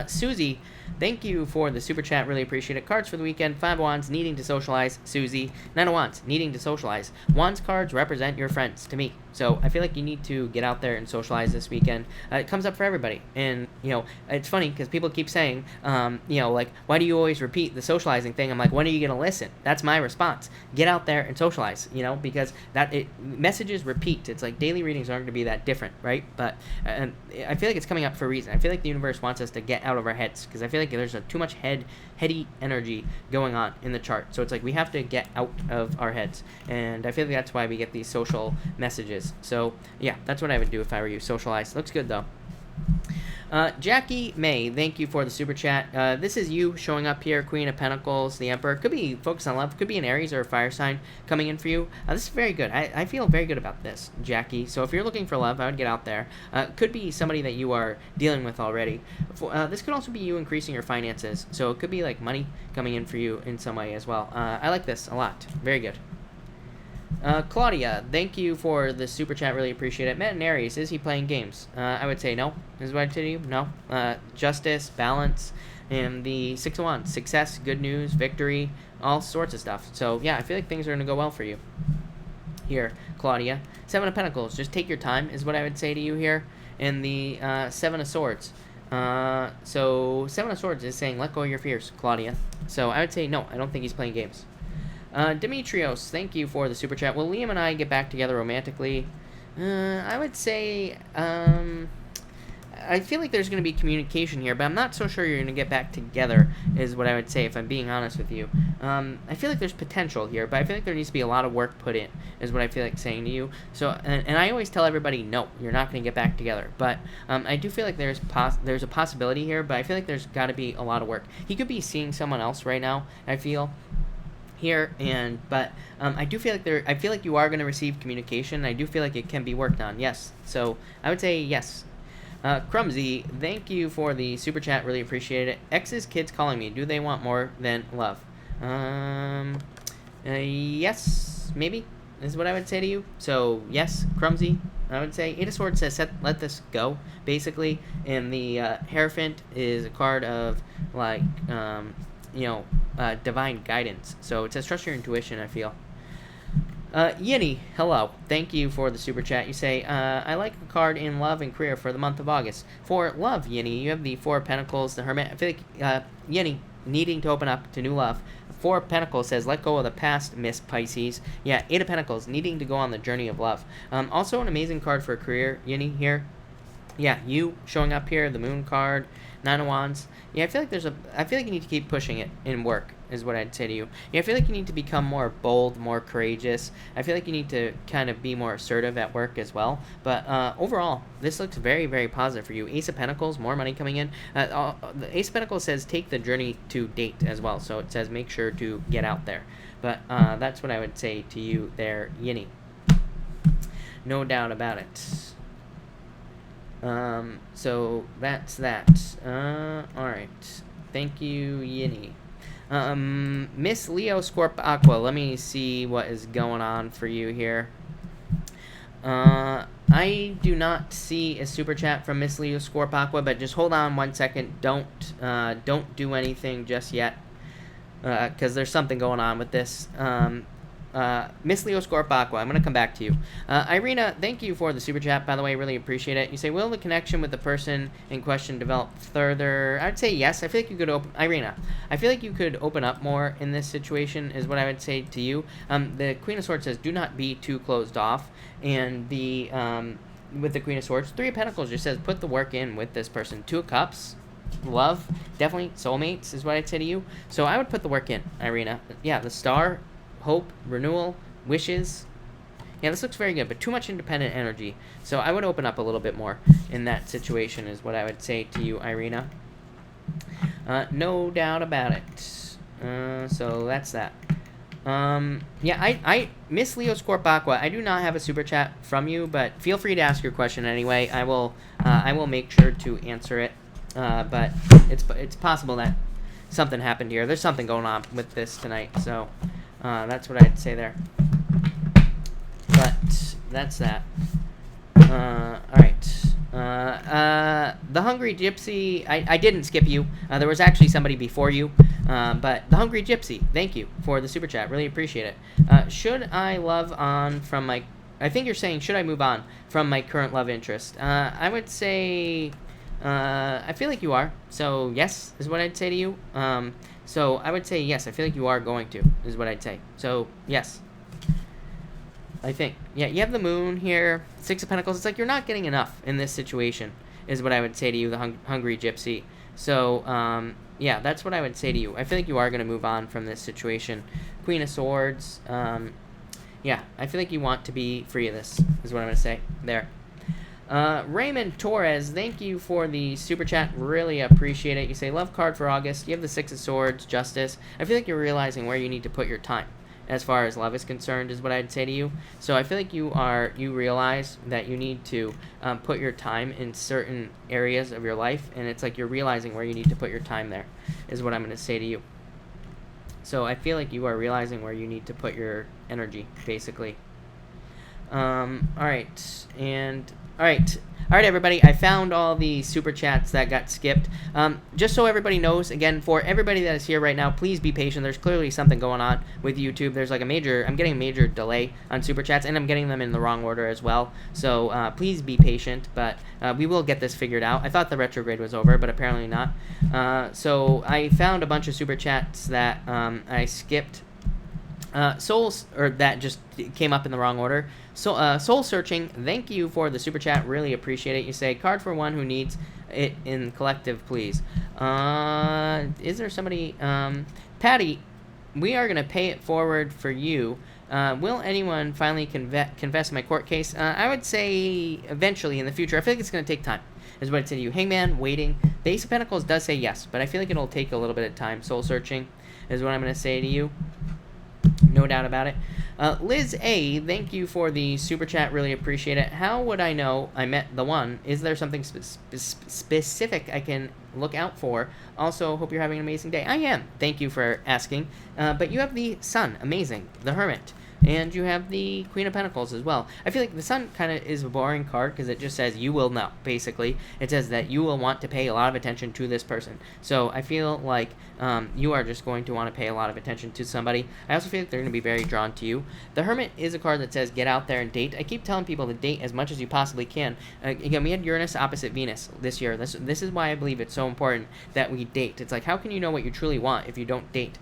Susie, thank you for the super chat. Really appreciate it. Cards for the weekend. 5 of Wands, needing to socialize. Susie. 9 of Wands, needing to socialize. Wands cards represent your friends to me. So I feel like you need to get out there and socialize this weekend. It comes up for everybody. And, you know, it's funny because people keep saying, you know, like, why do you always repeat the socializing thing? I'm like, when are you going to listen? That's my response. Get out there and socialize, you know, because messages repeat. It's like daily readings aren't going to be that different, right? But I feel like it's coming up for a reason. I feel like the universe wants us to get out of our heads because I feel like there's too much heady energy going on in the chart. So it's like we have to get out of our heads. And I feel like that's why we get these social messages. So, yeah, that's what I would do if I were you. Socialize. Looks good, though. Jackie May, thank you for the super chat. This is you showing up here, Queen of Pentacles, the Emperor. Could be focused on love. Could be an Aries or a fire sign coming in for you. This is very good. I feel very good about this, Jackie. So if you're looking for love, I would get out there. Could be somebody that you are dealing with already. This could also be you increasing your finances. So it could be like money coming in for you in some way as well. I like this a lot. Very good. Claudia, thank you for the super chat. Really appreciate it. Met in Aries. Is he playing games? I would say no. Is what I'd say to you. No. Justice, balance, and the 6 of Wands. Success, good news, victory, all sorts of stuff. So, yeah, I feel like things are going to go well for you. Here, Claudia. 7 of Pentacles. Just take your time is what I would say to you here. And the 7 of Swords. So, 7 of Swords is saying let go of your fears, Claudia. So, I would say no. I don't think he's playing games. Demetrios, thank you for the super chat. Will Liam and I get back together romantically? I would say, I feel like there's going to be communication here, but I'm not so sure you're going to get back together, is what I would say, if I'm being honest with you. I feel like there's potential here, but I feel like there needs to be a lot of work put in, is what I feel like saying to you. So, and I always tell everybody, no, you're not going to get back together. But I do feel like there's a possibility here, but I feel like there's got to be a lot of work. He could be seeing someone else right now, I feel. Here but I do feel like you are going to receive communication. I do feel like it can be worked on. Yes, so I would say yes. Crumsy, thank you for the super chat. Really appreciate it. Ex's kids calling me. Do they want more than love? Yes, maybe is what I would say to you. So yes, Crumsy, I would say. 8 of Swords says let this go, basically, and the Hierophant is a card of like divine guidance. So it says trust your intuition, I feel. Yinny, hello. Thank you for the super chat. You say, I like a card in love and career for the month of August. For love, Yinny, you have the 4 of Pentacles, the Hermit. I feel like, Yinny, needing to open up to new love. 4 of Pentacles says, let go of the past, Miss Pisces. Yeah, 8 of Pentacles, needing to go on the journey of love. Also an amazing card for a career, Yinny, here. Yeah, you showing up here, the Moon card, 9 of Wands. Yeah, I feel like you need to keep pushing it in work, is what I'd say to you. Yeah, I feel like you need to become more bold, more courageous. I feel like you need to kind of be more assertive at work as well. But overall, this looks very, very positive for you. Ace of Pentacles, more money coming in. The Ace of Pentacles says take the journey to date as well. So it says make sure to get out there. But that's what I would say to you there, Yinny. No doubt about it. So that's that. Alright. Thank you, Yinny. Miss Leo Scorp Aqua, let me see what is going on for you here. I do not see a super chat from Miss Leo Scorp Aqua, but just hold on 1 second. Don't do anything just yet, because there's something going on with this. Miss Leo Scorp Aqua, I'm going to come back to you. Irina, thank you for the super chat, by the way, really appreciate it. You say, will the connection with the person in question develop further? I'd say yes. I feel like you could Irina, I feel like you could open up more in this situation, is what I would say to you. The Queen of Swords says, do not be too closed off, and the, with the Queen of Swords, 3 of Pentacles just says, put the work in with this person. 2 of Cups, love, definitely, soulmates, is what I'd say to you. So I would put the work in, Irina. Yeah, the Star, hope, renewal, wishes. Yeah, this looks very good, but too much independent energy. So I would open up a little bit more in that situation, is what I would say to you, Irina. No doubt about it. So that's that. Yeah, I Miss Leo Scorp Aqua, I do not have a super chat from you, but feel free to ask your question anyway. I will make sure to answer it. But it's possible that something happened here. There's something going on with this tonight, so that's what I'd say there. But that's that. All right. The Hungry Gypsy, I didn't skip you. There was actually somebody before you. But the Hungry Gypsy, thank you for the super chat. Really appreciate it. Should I love on from my... I think you're saying, should I move on from my current love interest? I would say... I feel like you are. So, yes, is what I'd say to you. So, I would say yes. I feel like you are going to, is what I'd say. So, yes. I think. Yeah, you have the moon here. 6 of Pentacles. It's like you're not getting enough in this situation, is what I would say to you, the Hungry Gypsy. So, yeah, that's what I would say to you. I feel like you are going to move on from this situation. Queen of Swords. Yeah, I feel like you want to be free of this, is what I'm going to say. There. Raymond Torres, thank you for the super chat. Really appreciate it. You say, love card for August. You have the 6 of Swords, Justice. I feel like you're realizing where you need to put your time as far as love is concerned, is what I'd say to you. So I feel like you realize that you need to put your time in certain areas of your life, and it's like you're realizing where you need to put your time there, is what I'm going to say to you. So I feel like you are realizing where you need to put your energy, basically. All right, everybody, I found all the super chats that got skipped. Just so everybody knows, again, for everybody that is here right now, please be patient. There's clearly something going on with YouTube. There's like I'm getting a major delay on super chats, and I'm getting them in the wrong order as well. So please be patient, but we will get this figured out. I thought the retrograde was over, but apparently not. So I found a bunch of super chats that I skipped. Souls, or that just came up in the wrong order. So, Soul Searching, thank you for the super chat. Really appreciate it. You say, card for one who needs it in collective, please. Is there somebody? Patty, we are going to pay it forward for you. Will anyone finally confess my court case? I would say eventually in the future. I feel like it's going to take time, is what I'd say to you. Hangman, waiting. The Ace of Pentacles does say yes, but I feel like it'll take a little bit of time. Soul Searching is what I'm going to say to you. No doubt about it. Liz A, thank you for the super chat. Really appreciate it. How would I know I met the one? Is there something specific I can look out for? Also, hope you're having an amazing day. I am. Thank you for asking. But you have the Sun. Amazing. The Hermit. And you have the Queen of Pentacles as well. I feel like the Sun kind of is a boring card because it just says you will know, basically. It says that you will want to pay a lot of attention to this person. So I feel like you are just going to want to pay a lot of attention to somebody. I also feel like they're going to be very drawn to you. The Hermit is a card that says get out there and date. I keep telling people to date as much as you possibly can. Again, we had Uranus opposite Venus this year. This is why I believe it's so important that we date. It's like, how can you know what you truly want if you don't date?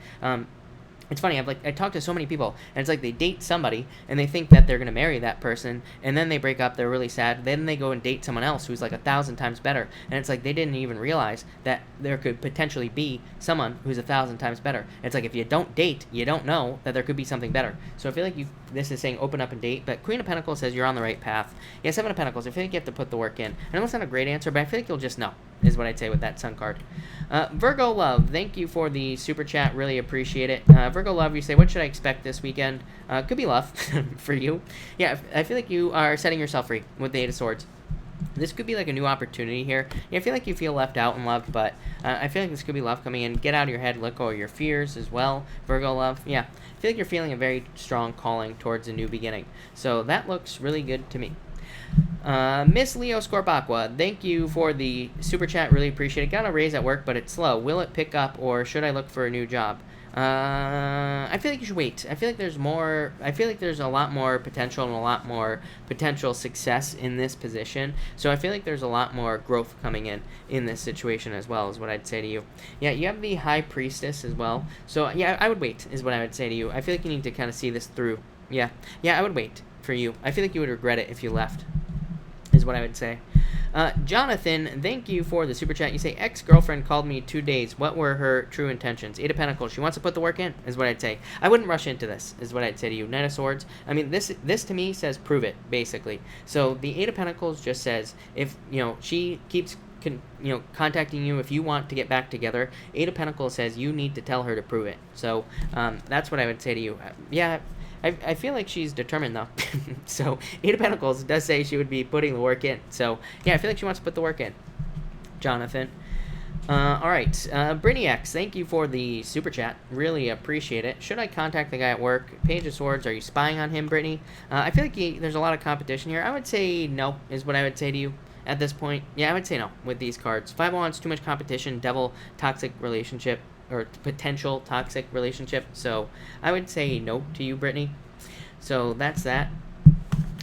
It's funny, I talk to so many people, and it's like they date somebody, and they think that they're going to marry that person, and then they break up, they're really sad, then they go and date someone else who's like 1,000 times better, and it's like they didn't even realize that there could potentially be someone who's 1,000 times better. It's like if you don't date, you don't know that there could be something better. So I feel like this is saying open up and date, but Queen of Pentacles says you're on the right path. Yeah, 7 of Pentacles, I feel like you have to put the work in. I know it's not a great answer, but I feel like you'll just know, is what I'd say with that Sun card. Virgo Love, thank you for the super chat, really appreciate it. Virgo Love, you say, what should I expect this weekend? Could be love for you. Yeah, I feel like you are setting yourself free with the 8 of Swords. This could be like a new opportunity here. Yeah, I feel like you feel left out and loved, but I feel like this could be love coming in. Get out of your head, let go of your fears as well. Virgo Love, yeah. I feel like you're feeling a very strong calling towards a new beginning. So that looks really good to me. Miss Leo Scorp Aqua, thank you for the super chat. Really appreciate it. Got a raise at work, but it's slow. Will it pick up, or should I look for a new job? I feel like you should wait. I feel like there's more. I feel like there's a lot more potential and a lot more potential success in this position. So I feel like there's a lot more growth coming in this situation as well, is what I'd say to you. Yeah, you have the High Priestess as well. So yeah, I would wait, is what I would say to you. I feel like you need to kind of see this through. Yeah, I would wait for you. I feel like you would regret it if you left, is what I would say. Jonathan, thank you for the super chat. You say, ex-girlfriend called me 2 days. What were her true intentions? 8 of Pentacles. She wants to put the work in, is what I'd say. I wouldn't rush into this, is what I'd say to you. Knight of Swords. I mean, this to me says prove it, basically. So the 8 of Pentacles just says if, she keeps contacting you if you want to get back together. Eight of Pentacles says you need to tell her to prove it. So that's what I would say to you. Yeah, I feel like she's determined though. So Eight of Pentacles does say she would be putting the work in. So yeah, I feel like she wants to put the work in. Jonathan. All right, Brittany X, thank you for the super chat. Really appreciate it. Should I contact the guy at work? Page of Swords, are you spying on him, Brittany? I feel like there's a lot of competition here. I would say no, is what I would say to you at this point. Yeah, I would say no with these cards. Five of Wands, too much competition, Devil, toxic relationship, or potential toxic relationship. So I would say no to you, Brittany. So that's that.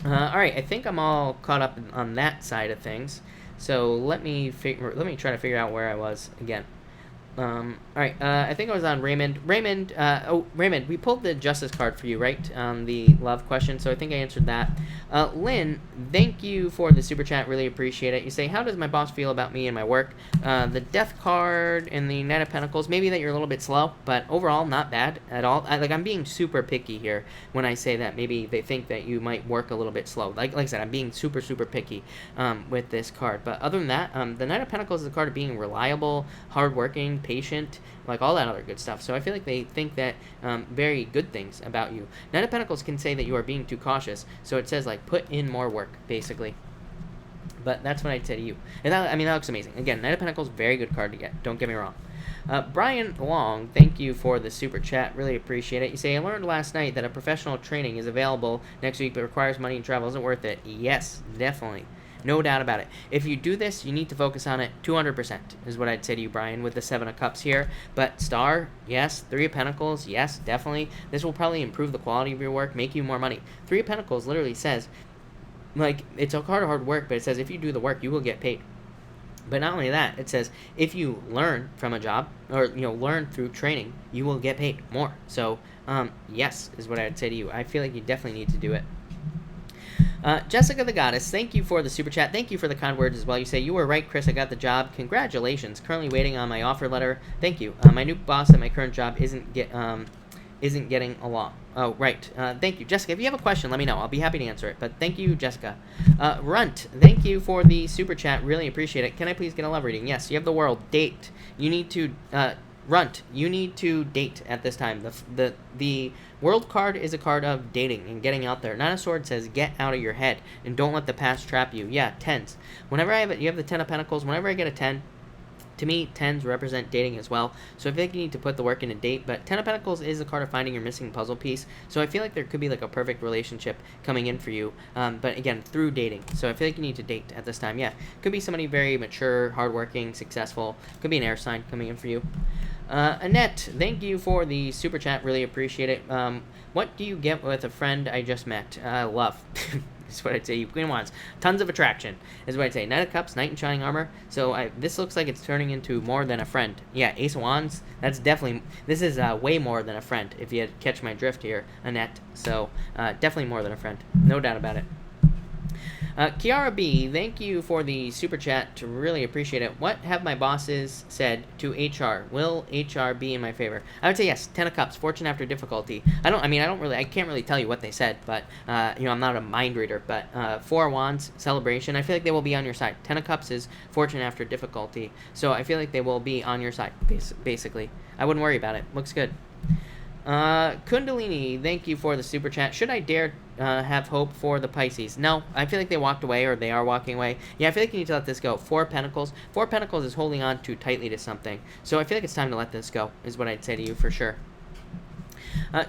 All right, I think I'm all caught up on that side of things. So let me try to figure out where I was again. All right, I think I was on Raymond. Raymond, Raymond, we pulled the Justice card for you, right? The love question, so I think I answered that. Lynn, thank you for the super chat. Really appreciate it. You say, how does my boss feel about me and my work? The Death card and the Knight of Pentacles, maybe that you're a little bit slow, but overall, not bad at all. I'm being super picky here when I say that. Maybe they think that you might work a little bit slow. Like I said, I'm being super, super picky with this card. But other than that, the Knight of Pentacles is a card of being reliable, hardworking, patient, like all that other good stuff. So I feel like they think that very good things about you. Knight of Pentacles can say that you are being too cautious. So it says, like, put in more work, basically. But that's what I'd say to you. And that, I mean, that looks amazing. Again, Knight of Pentacles, very good card to get. Don't get me wrong. Brian Long, thank you for the super chat. Really appreciate it. You say, I learned last night that a professional training is available next week, but requires money and travel. Isn't it worth it? Yes, definitely. No doubt about it. If you do this, you need to focus on it 200% is what I'd say to you, Brian, with the Seven of Cups here. But Star, yes. Three of Pentacles, yes, definitely. This will probably improve the quality of your work, make you more money. Three of Pentacles literally says, like, it's a card of hard work, but it says if you do the work, you will get paid. But not only that, it says if you learn from a job or, learn through training, you will get paid more. So, yes, is what I would say to you. I feel like you definitely need to do it. Jessica the Goddess, thank you for the super chat. Thank you for the kind words as well. You say, you were right, Chris. I got the job. Congratulations. Currently waiting on my offer letter. Thank you. My new boss at my current job isn't getting along. Oh, right. Thank you. Jessica, if you have a question, let me know. I'll be happy to answer it. But thank you, Jessica. Runt, thank you for the super chat. Really appreciate it. Can I please get a love reading? Yes, you have the world. Date. You need to... Runt, you need to date at this time. The World card is a card of dating and getting out there. Nine of Swords says get out of your head and don't let the past trap you. Yeah, tens. Whenever I have it, you have the Ten of Pentacles. Whenever I get a 10, to me, tens represent dating as well. So I feel like you need to put the work in a date. But Ten of Pentacles is a card of finding your missing puzzle piece. So I feel like there could be like a perfect relationship coming in for you. But again, through dating. So I feel like you need to date at this time. Yeah, could be somebody very mature, hardworking, successful. Could be an air sign coming in for you. Annette, thank you for the super chat. Really appreciate it. What do you get with a friend I just met? Love. Is what I'd say. You Queen of Wands. Tons of attraction is what I'd say. Knight of Cups, Knight in Shining Armor. So this looks like it's turning into more than a friend. Yeah, Ace of Wands. That's definitely... This is way more than a friend, if you catch my drift here, Annette. So definitely more than a friend. No doubt about it. Kiara B, thank you for the super chat. Really appreciate it. What have my bosses said to HR? Will HR be in my favor? I would say yes. Ten of Cups, fortune after difficulty. I can't really tell you what they said, but I'm not a mind reader. But Four of Wands, celebration. I feel like they will be on your side. Ten of Cups is fortune after difficulty, so I feel like they will be on your side. Basically, I wouldn't worry about it. Looks good. Kundalini, thank you for the super chat. Should I dare have hope for the Pisces? No, I feel like they walked away, or they are walking away. Yeah, I feel like you need to let this go. Four of Pentacles. Four of Pentacles is holding on too tightly to something. So I feel like it's time to let this go, is what I'd say to you for sure.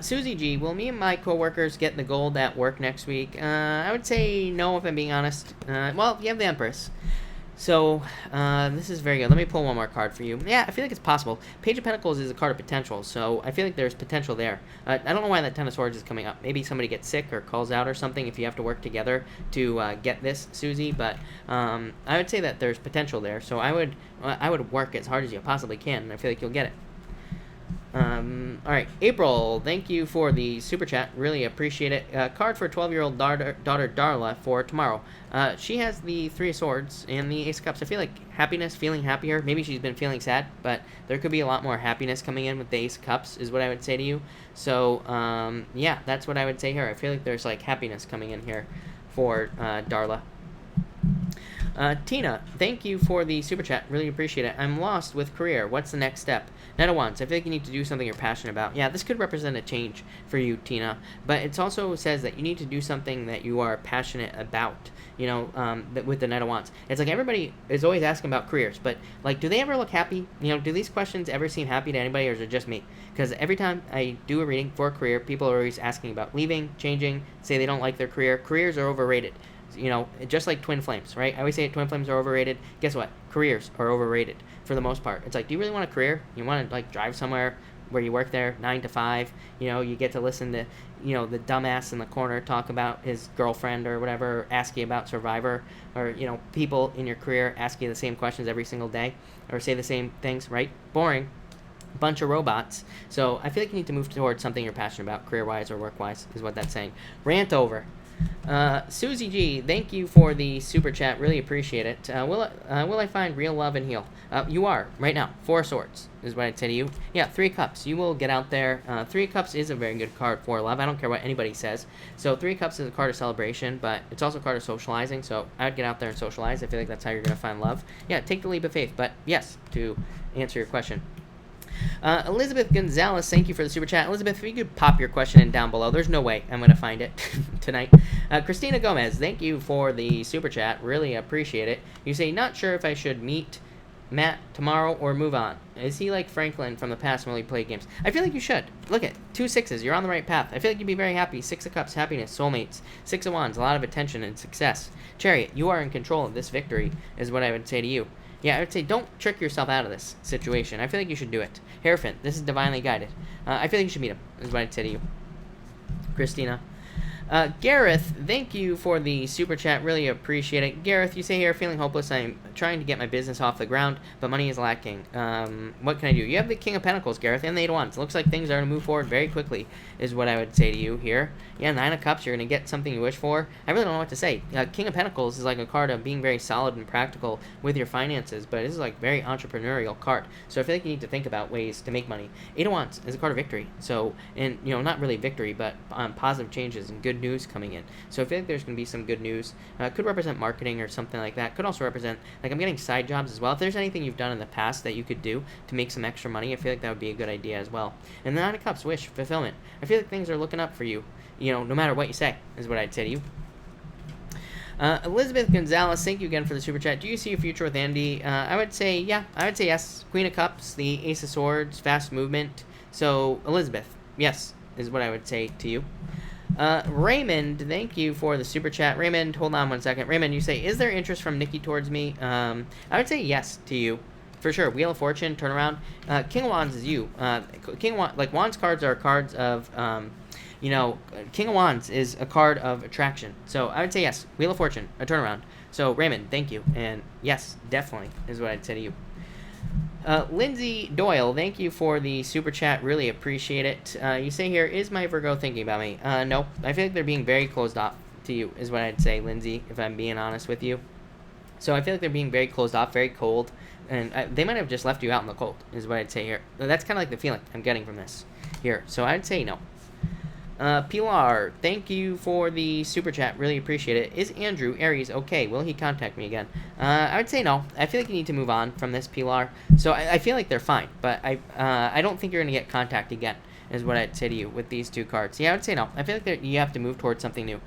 Susie G, will me and my coworkers get the gold at work next week? I would say no, if I'm being honest. Well, you have the Empress. So, this is very good. Let me pull one more card for you. Yeah, I feel like it's possible. Page of Pentacles is a card of potential, so I feel like there's potential there. I don't know why that Ten of Swords is coming up. Maybe somebody gets sick or calls out or something if you have to work together to get this, Susie, but I would say that there's potential there. So I would work as hard as you possibly can, and I feel like you'll get it. Alright, April, thank you for the super chat. Really appreciate it. Card for 12-year-old daughter Darla for tomorrow. She has the Three of Swords and the Ace of Cups. I feel like happiness, feeling happier. Maybe she's been feeling sad, but there could be a lot more happiness coming in with the Ace of Cups, is what I would say to you. So, yeah, that's what I would say here. I feel like there's, like, happiness coming in here for Darla. Tina, thank you for the super chat. Really appreciate it. I'm lost with career. What's the next step? Knight of Wands. I feel like you need to do something you're passionate about. Yeah, this could represent a change for you, Tina. But it also says that you need to do something that you are passionate about. You know, with the Knight of Wands. It's like everybody is always asking about careers, but like, do they ever look happy? You know, do these questions ever seem happy to anybody, or is it just me? Because every time I do a reading for a career, people are always asking about leaving, changing, say they don't like their career. Careers are overrated. You know, just like twin flames, right? I always say twin flames are overrated. Guess what? Careers are overrated for the most part. It's like, do you really want a career? You want to like drive somewhere where you work there 9 to 5? You know, you get to listen to, you know, the dumbass in the corner talk about his girlfriend or whatever, or ask you about Survivor, or, you know, people in your career ask you the same questions every single day, or say the same things, right? Boring. Bunch of robots. So I feel like you need to move towards something you're passionate about, career-wise or work-wise, is what that's saying. Rant over. Susie G, thank you for the super chat. Really appreciate it. Will I find real love and heal? You are, right now. 4 of Swords is what I'd say to you. Yeah, 3 of Cups. You will get out there. 3 of Cups is a very good card for love. I don't care what anybody says. So 3 of Cups is a card of celebration, but it's also a card of socializing. So I would get out there and socialize. I feel like that's how you're going to find love. Yeah, take the leap of faith. But yes, to answer your question. Elizabeth Gonzalez, thank you for the super chat. Elizabeth, if you could pop your question in down below. There's no way I'm going to find it tonight. Christina Gomez, thank you for the super chat. Really appreciate it. You say, not sure if I should meet Matt tomorrow or move on. Is he like Franklin from the past when we played games? I feel like you should. Look at 2 6s. You're on the right path. I feel like you'd be very happy. 6 of Cups, happiness, soulmates. 6 of Wands, a lot of attention and success. Chariot, you are in control of this victory, is what I would say to you. Yeah, I would say don't trick yourself out of this situation. I feel like you should do it. Hierophant, this is divinely guided. I feel like you should meet him, is what I'd say to you. Christina. Gareth, thank you for the super chat. Really appreciate it. Gareth, you say here, feeling hopeless. I'm trying to get my business off the ground, but money is lacking. What can I do? You have the King of Pentacles, Gareth, and the 8 of Wands. It looks like things are going to move forward very quickly, is what I would say to you here. Yeah, 9 of Cups, you're going to get something you wish for. I really don't know what to say. King of Pentacles is like a card of being very solid and practical with your finances, but this is like very entrepreneurial card. So I feel like you need to think about ways to make money. 8 of Wands is a card of victory. So, and, you know, not really victory, but positive changes and good news coming in. So I feel like there's going to be some good news. Could represent marketing or something like that. Could also represent, like, I'm getting side jobs as well. If there's anything you've done in the past that you could do to make some extra money, I feel like that would be a good idea as well. And the 9 of Cups, wish, fulfillment. I feel like things are looking up for you, you know, no matter what you say, is what I'd say to you. Elizabeth Gonzalez, thank you again for the super chat. Do you see a future with Andy? I would say, yeah. I would say yes. Queen of Cups, the Ace of Swords, fast movement. So, Elizabeth, yes, is what I would say to you. Raymond, thank you for the super chat. Raymond, hold on one second. Raymond, you say, is there interest from Nikki towards me? I would say yes to you. For sure. Wheel of Fortune, turnaround. King of Wands is you. King of Wands, like, Wands cards are cards of, you know, King of Wands is a card of attraction. So I would say yes. Wheel of Fortune, a turnaround. So Raymond, thank you. And yes, definitely is what I'd say to you. Lindsay Doyle, thank you for the super chat. Really appreciate it. You say here, is my Virgo thinking about me? No. I feel like they're being very closed off to you, is what I'd say, Lindsay, if I'm being honest with you. So I feel like they're being very closed off, very cold. And they might have just left you out in the cold, is what I'd say here. That's kind of like the feeling I'm getting from this here. So I'd say no. Pilar, thank you for the super chat. Really appreciate it. Is Andrew Aries okay? Will he contact me again? I would say no. I feel like you need to move on from this, Pilar. So I feel like they're fine, but I don't think you're going to get contact again, is what I'd say to you with these 2 cards. Yeah, I would say no. I feel like you have to move towards something new.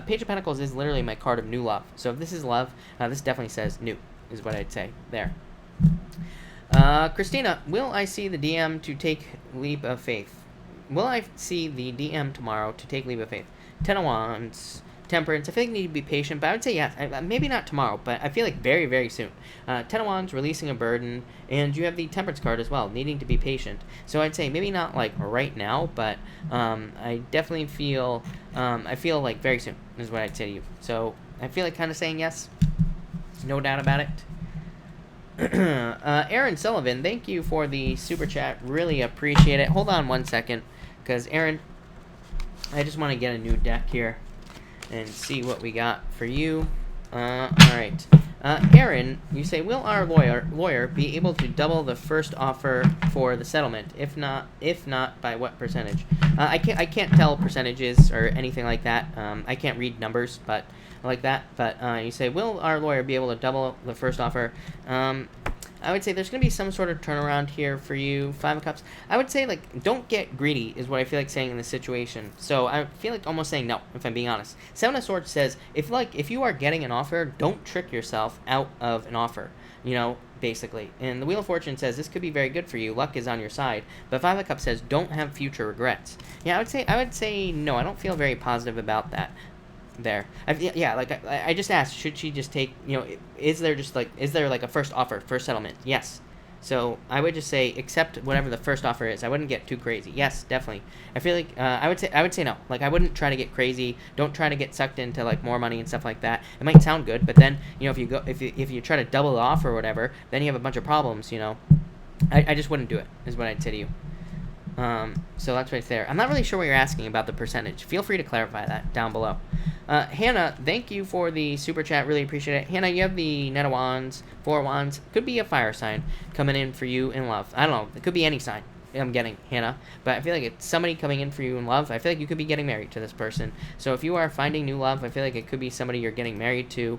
Page of Pentacles is literally my card of new love. So if this is love, this definitely says new, is what I'd say there. Christina, will I see the DM to take leap of faith? Will I see the DM tomorrow to take leap of faith? 10 of Wands, Temperance. I feel like you need to be patient, but I would say yes. Maybe not tomorrow, but I feel like very, very soon. 10 of Wands, releasing a burden, and you have the Temperance card as well, needing to be patient. So I'd say maybe not like right now, but I definitely feel, I feel like very soon is what I'd say to you. So I feel like kind of saying yes. No doubt about it. Aaron Sullivan, thank you for the super chat. Really appreciate it. Hold on one second, because Aaron, I just want to get a new deck here and see what we got for you. All right. Aaron, you say, will our lawyer be able to double the first offer for the settlement? If not, by what percentage? I can't tell percentages or anything like that. I can't read numbers, but like that. But you say, will our lawyer be able to double the first offer? I would say there's going to be some sort of turnaround here for you. 5 of Cups. I would say, like, don't get greedy is what I feel like saying in this situation. So I feel like almost saying no, if I'm being honest. 7 of Swords says, if you are getting an offer, don't trick yourself out of an offer, you know, basically. And the Wheel of Fortune says this could be very good for you. Luck is on your side. But 5 of Cups says don't have future regrets. Yeah, I would say no. I don't feel very positive about that. There, I just asked, should she just take, you know, is there like a first offer, first settlement? Yes. So I would just say accept whatever the first offer is. I wouldn't get too crazy. Yes, definitely. I feel like I would say no. Like, I wouldn't try to get crazy. Don't try to get sucked into like more money and stuff like that. It might sound good, but then, you know, if you try to double the offer or whatever, then you have a bunch of problems. You know, I just wouldn't do it. Is what I'd say to you. So that's right there. I'm not really sure what you're asking about the percentage. Feel free to clarify that down below. Hannah, thank you for the super chat. Really appreciate it. Hannah, you have the Knight of Wands, 4 of Wands. Could be a fire sign coming in for you in love. I don't know. It could be any sign I'm getting, Hannah. But I feel like it's somebody coming in for you in love. I feel like you could be getting married to this person. So if you are finding new love, I feel like it could be somebody you're getting married to.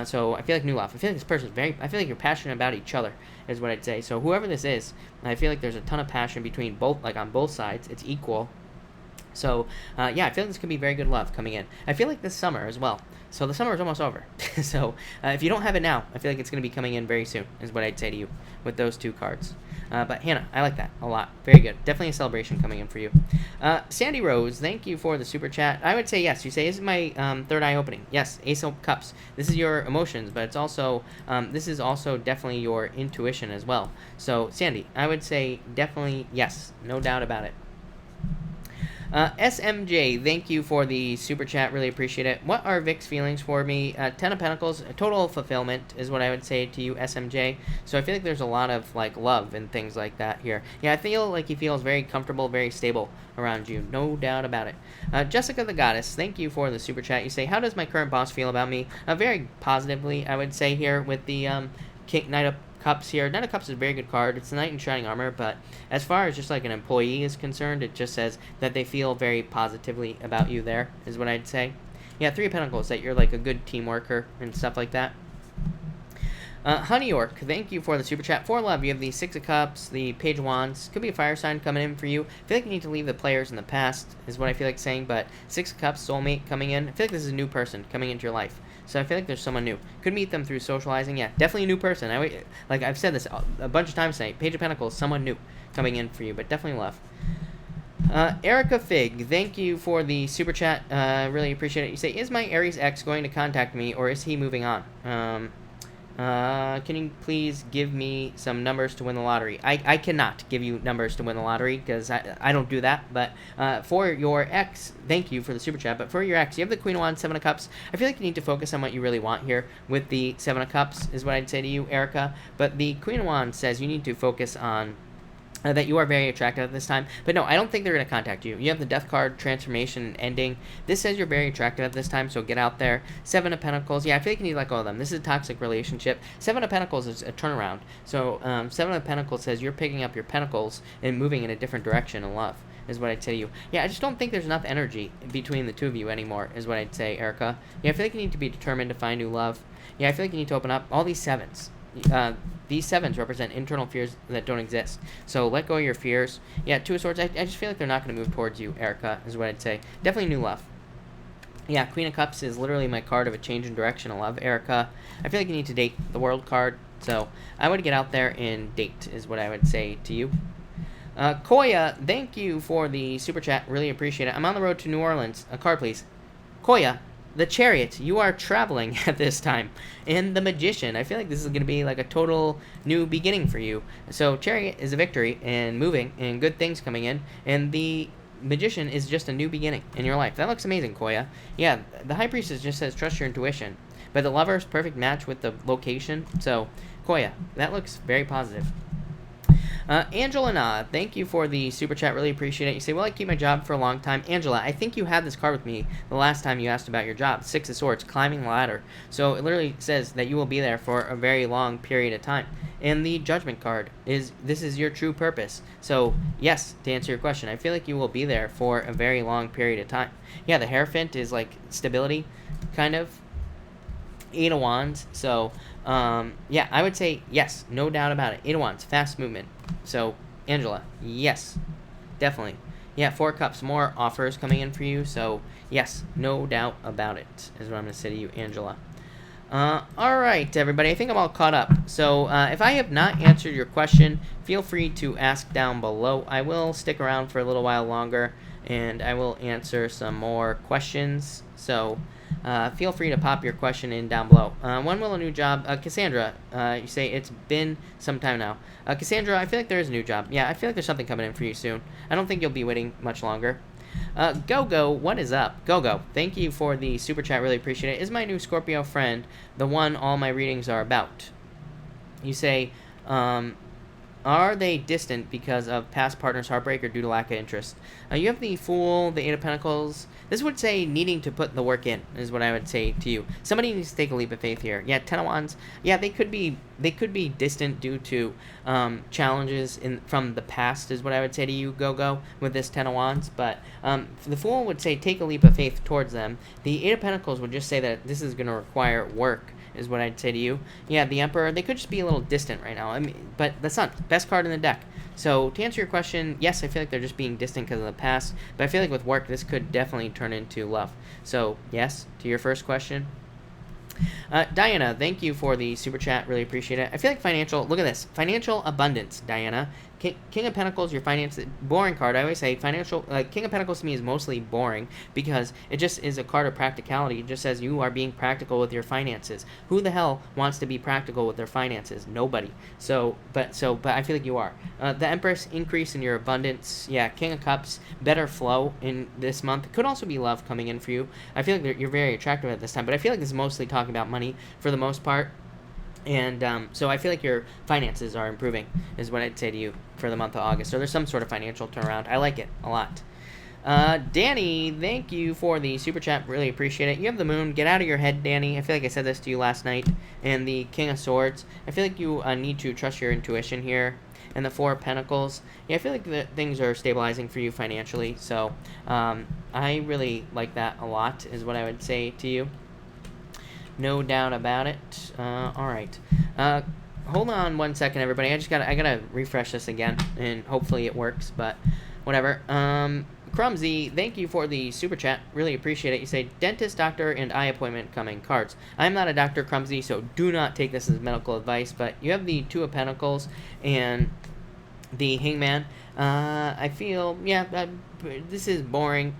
So I feel like new love. I feel like this person is I feel like you're passionate about each other, is what I'd say. So whoever this is, I feel like there's a ton of passion between both, like on both sides. It's equal. So, yeah, I feel like this could be very good love coming in. I feel like this summer as well. So the summer is almost over. So if you don't have it now, I feel like it's going to be coming in very soon, is what I'd say to you with those 2 cards. But Hannah, I like that a lot. Very good. Definitely a celebration coming in for you. Sandy Rose, thank you for the super chat. I would say yes. You say, is my third eye opening? Yes. Ace of Cups. This is your emotions, but it's also, this is also definitely your intuition as well. So, Sandy, I would say definitely yes. No doubt about it. SMJ, thank you for the super chat. Really appreciate it. What are Vic's feelings for me? 10 of Pentacles, total fulfillment is what I would say to you, SMJ. So I feel like there's a lot of like love and things like that here. Yeah, I feel like he feels very comfortable, very stable around you. No doubt about it. Jessica the Goddess, thank you for the super chat. You say, how does my current boss feel about me? Very positively, I would say here with the Knight of Cups here. Knight of Cups is a very good card. It's the Knight in Shining Armor, but as far as just like an employee is concerned, it just says that they feel very positively about you there, is what I'd say. Yeah, 3 of Pentacles, that you're like a good team worker and stuff like that. Honey York, thank you for the super chat. For love, you have the 6 of Cups, the Page of Wands. Could be a fire sign coming in for you. I feel like you need to leave the players in the past, is what I feel like saying, but 6 of Cups, soulmate coming in. I feel like this is a new person coming into your life. So I feel like there's someone new. Could meet them through socializing. Yeah, definitely a new person. Like I've said this a bunch of times tonight. Page of Pentacles, someone new coming in for you, but definitely love. Erica Fig, thank you for the super chat. Really appreciate it. You say, is my Aries ex going to contact me, or is he moving on? Can you please give me some numbers to win the lottery? I cannot give you numbers to win the lottery because I don't do that. But for your ex, thank you for the super chat. But for your ex, you have the Queen of Wands, 7 of Cups. I feel like you need to focus on what you really want here with the 7 of Cups is what I'd say to you, Erica. But the Queen of Wands says you need to focus on that you are very attractive at this time. But no, I don't think they're going to contact you. You have the Death card, transformation, and ending. This says you're very attractive at this time, so get out there. 7 of Pentacles. Yeah, I feel like you need to let go of them. This is a toxic relationship. 7 of Pentacles is a turnaround. So 7 of Pentacles says you're picking up your pentacles and moving in a different direction in love, is what I'd say to you. Yeah, I just don't think there's enough energy between the two of you anymore, is what I'd say, Erica. Yeah, I feel like you need to be determined to find new love. Yeah, I feel like you need to open up. All these 7s. These 7s represent internal fears that don't exist. So let go of your fears. Yeah, 2 of Swords, I just feel like they're not going to move towards you, Erica, is what I'd say. Definitely new love. Yeah, Queen of Cups is literally my card of a change in direction of love, Erica. I feel like you need to date the World card. So I would get out there and date, is what I would say to you. Koya, thank you for the super chat. Really appreciate it. I'm on the road to New Orleans. A card, please. Koya. The Chariot, you are traveling at this time. And the Magician, I feel like this is going to be like a total new beginning for you. So Chariot is a victory and moving and good things coming in. And the Magician is just a new beginning in your life. That looks amazing, Koya. Yeah, the High Priestess just says trust your intuition. But the Lover's perfect match with the location. So, Koya, that looks very positive. Angela, thank you for the super chat. Really appreciate it. You say, will I keep my job for a long time? Angela, I think you had this card with me the last time you asked about your job. Six of Swords, climbing ladder. So it literally says that you will be there for a very long period of time. And the Judgment card is, this is your true purpose. So yes, to answer your question, I feel like you will be there for a very long period of time. Yeah, the Hierophant is like stability, kind of. 8 of Wands. So yeah, I would say yes, no doubt about it. 8 of Wands, fast movement. So Angela, yes, definitely. Yeah, 4 of Cups, more offers coming in for you. So yes, no doubt about it is what I'm going to say to you, Angela. All right, everybody, I think I'm all caught up. So if I have not answered your question, feel free to ask down below. I will stick around for a little while longer, and I will answer some more questions. So feel free to pop your question in down below. When will a new job? Cassandra, you say it's been some time now. Cassandra, I feel like there is a new job. Yeah, I feel like there's something coming in for you soon. I don't think you'll be waiting much longer. Go, what is up? Go, thank you for the super chat. Really appreciate it. Is my new Scorpio friend the one all my readings are about? You say, are they distant because of past partner's heartbreak or due to lack of interest? You have the Fool, the 8 of Pentacles. This would say needing to put the work in is what I would say to you. Somebody needs to take a leap of faith here. Yeah, 10 of Wands. Yeah, they could be distant due to challenges from the past is what I would say to you, Go, with this 10 of Wands. But the Fool would say take a leap of faith towards them. The 8 of Pentacles would just say that this is going to require work is what I'd say to you. Yeah, the Emperor, they could just be a little distant right now. I mean, but the Sun, best card in the deck. So to answer your question, yes, I feel like they're just being distant because of the past, but I feel like with work, this could definitely turn into love. So yes, to your first question. Diana, thank you for the super chat. Really appreciate it. I feel like financial, look at this. Financial abundance, Diana. King of Pentacles, your finance, boring card. I always say financial, King of Pentacles to me is mostly boring because it just is a card of practicality. It just says you are being practical with your finances. Who the hell wants to be practical with their finances? Nobody. But I feel like you are. The Empress, increase in your abundance. Yeah, King of Cups, better flow in this month. Could also be love coming in for you. I feel like you're very attractive at this time, but I feel like this is mostly talking about money for the most part. And so I feel like your finances are improving is what I'd say to you for the month of August. So there's some sort of financial turnaround. I like it a lot. Danny, thank you for the super chat. Really appreciate it. You have the Moon. Get out of your head, Danny. I feel like I said this to you last night. And the King of Swords. I feel like you need to trust your intuition here. And the 4 of Pentacles. Yeah, I feel like things are stabilizing for you financially. So I really like that a lot is what I would say to you. No doubt about it. All right. Hold on one second, everybody. I gotta refresh this again, and hopefully it works. But whatever. Crumsy, thank you for the super chat. Really appreciate it. You say dentist, doctor, and eye appointment coming. Cards. I'm not a doctor, Crumsy, so do not take this as medical advice. But you have the 2 of Pentacles and the Hangman. I feel this is boring.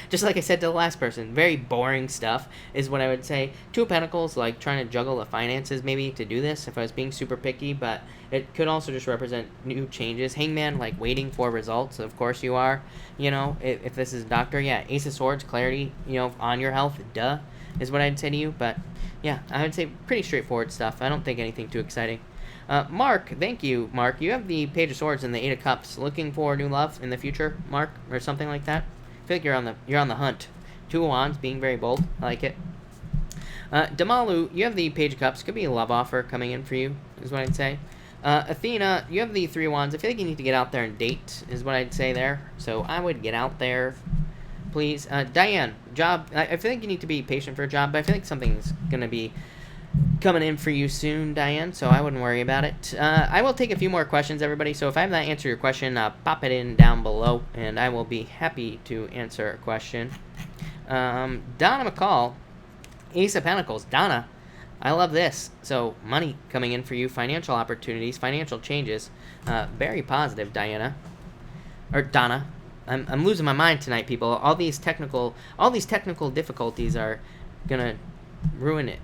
Just like I said to the last person, very boring stuff is what I would say. 2 of Pentacles, like trying to juggle the finances maybe to do this if I was being super picky, but it could also just represent new changes. Hangman, like waiting for results. Of course you are, if this is doctor, yeah. Ace of Swords, clarity, on your health, duh, is what I'd say to you. But yeah, I would say pretty straightforward stuff. I don't think anything too exciting. Mark, thank you, Mark. You have the Page of Swords and the 8 of Cups. Looking for new love in the future, Mark, or something like that? I feel like you're on the hunt. 2 of Wands, being very bold. I like it. Damalu, you have the Page of Cups. Could be a love offer coming in for you, is what I'd say. Athena, you have the 3 of Wands. I feel like you need to get out there and date, is what I'd say there. So I would get out there, please. Diane, job. I feel like you need to be patient for a job, but I feel like something's going to be coming in for you soon, Diane, so I wouldn't worry about it. I will take a few more questions, everybody, so if I have not answered your question, pop it in down below, and I will be happy to answer a question. Donna McCall, Ace of Pentacles. Donna, I love this. So, money coming in for you, financial opportunities, financial changes. Very positive, Diana. Or Donna. I'm losing my mind tonight, people. All these technical difficulties are gonna ruin it.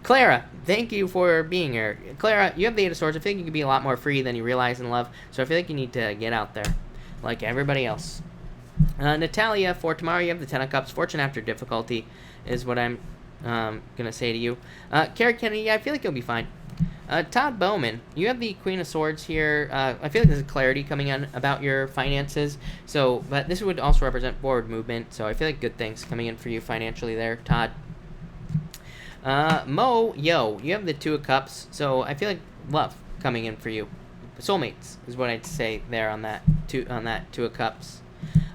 Clara, thank you for being here. Clara, you have the 8 of Swords. I think you could be a lot more free than you realize in love, so I feel like you need to get out there like everybody else. Natalia, for tomorrow you have the 10 of Cups. Fortune after difficulty is what I'm gonna say to you. Carrie Kennedy, I feel like you'll be fine. Todd Bowman, you have the Queen of Swords here. I feel like there's clarity coming in about your finances. So, but this would also represent forward movement. So I feel like good things coming in for you financially there, Todd. Mo, yo, you have the Two of Cups. So I feel like love coming in for you. Soulmates is what I'd say there on that Two of Cups.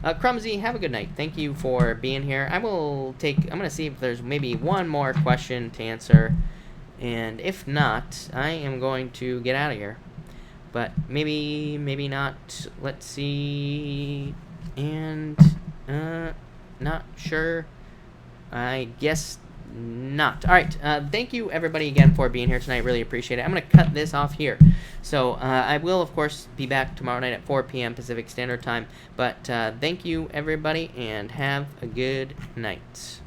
Crumsy, have a good night. Thank you for being here. I'm gonna see if there's maybe one more question to answer. And if not, I am going to get out of here. But maybe not. Let's see. And, not sure. I guess not. Alright, thank you everybody again for being here tonight. Really appreciate it. I'm going to cut this off here. So, I will, of course, be back tomorrow night at 4 p.m. Pacific Standard Time. But, thank you everybody, and have a good night.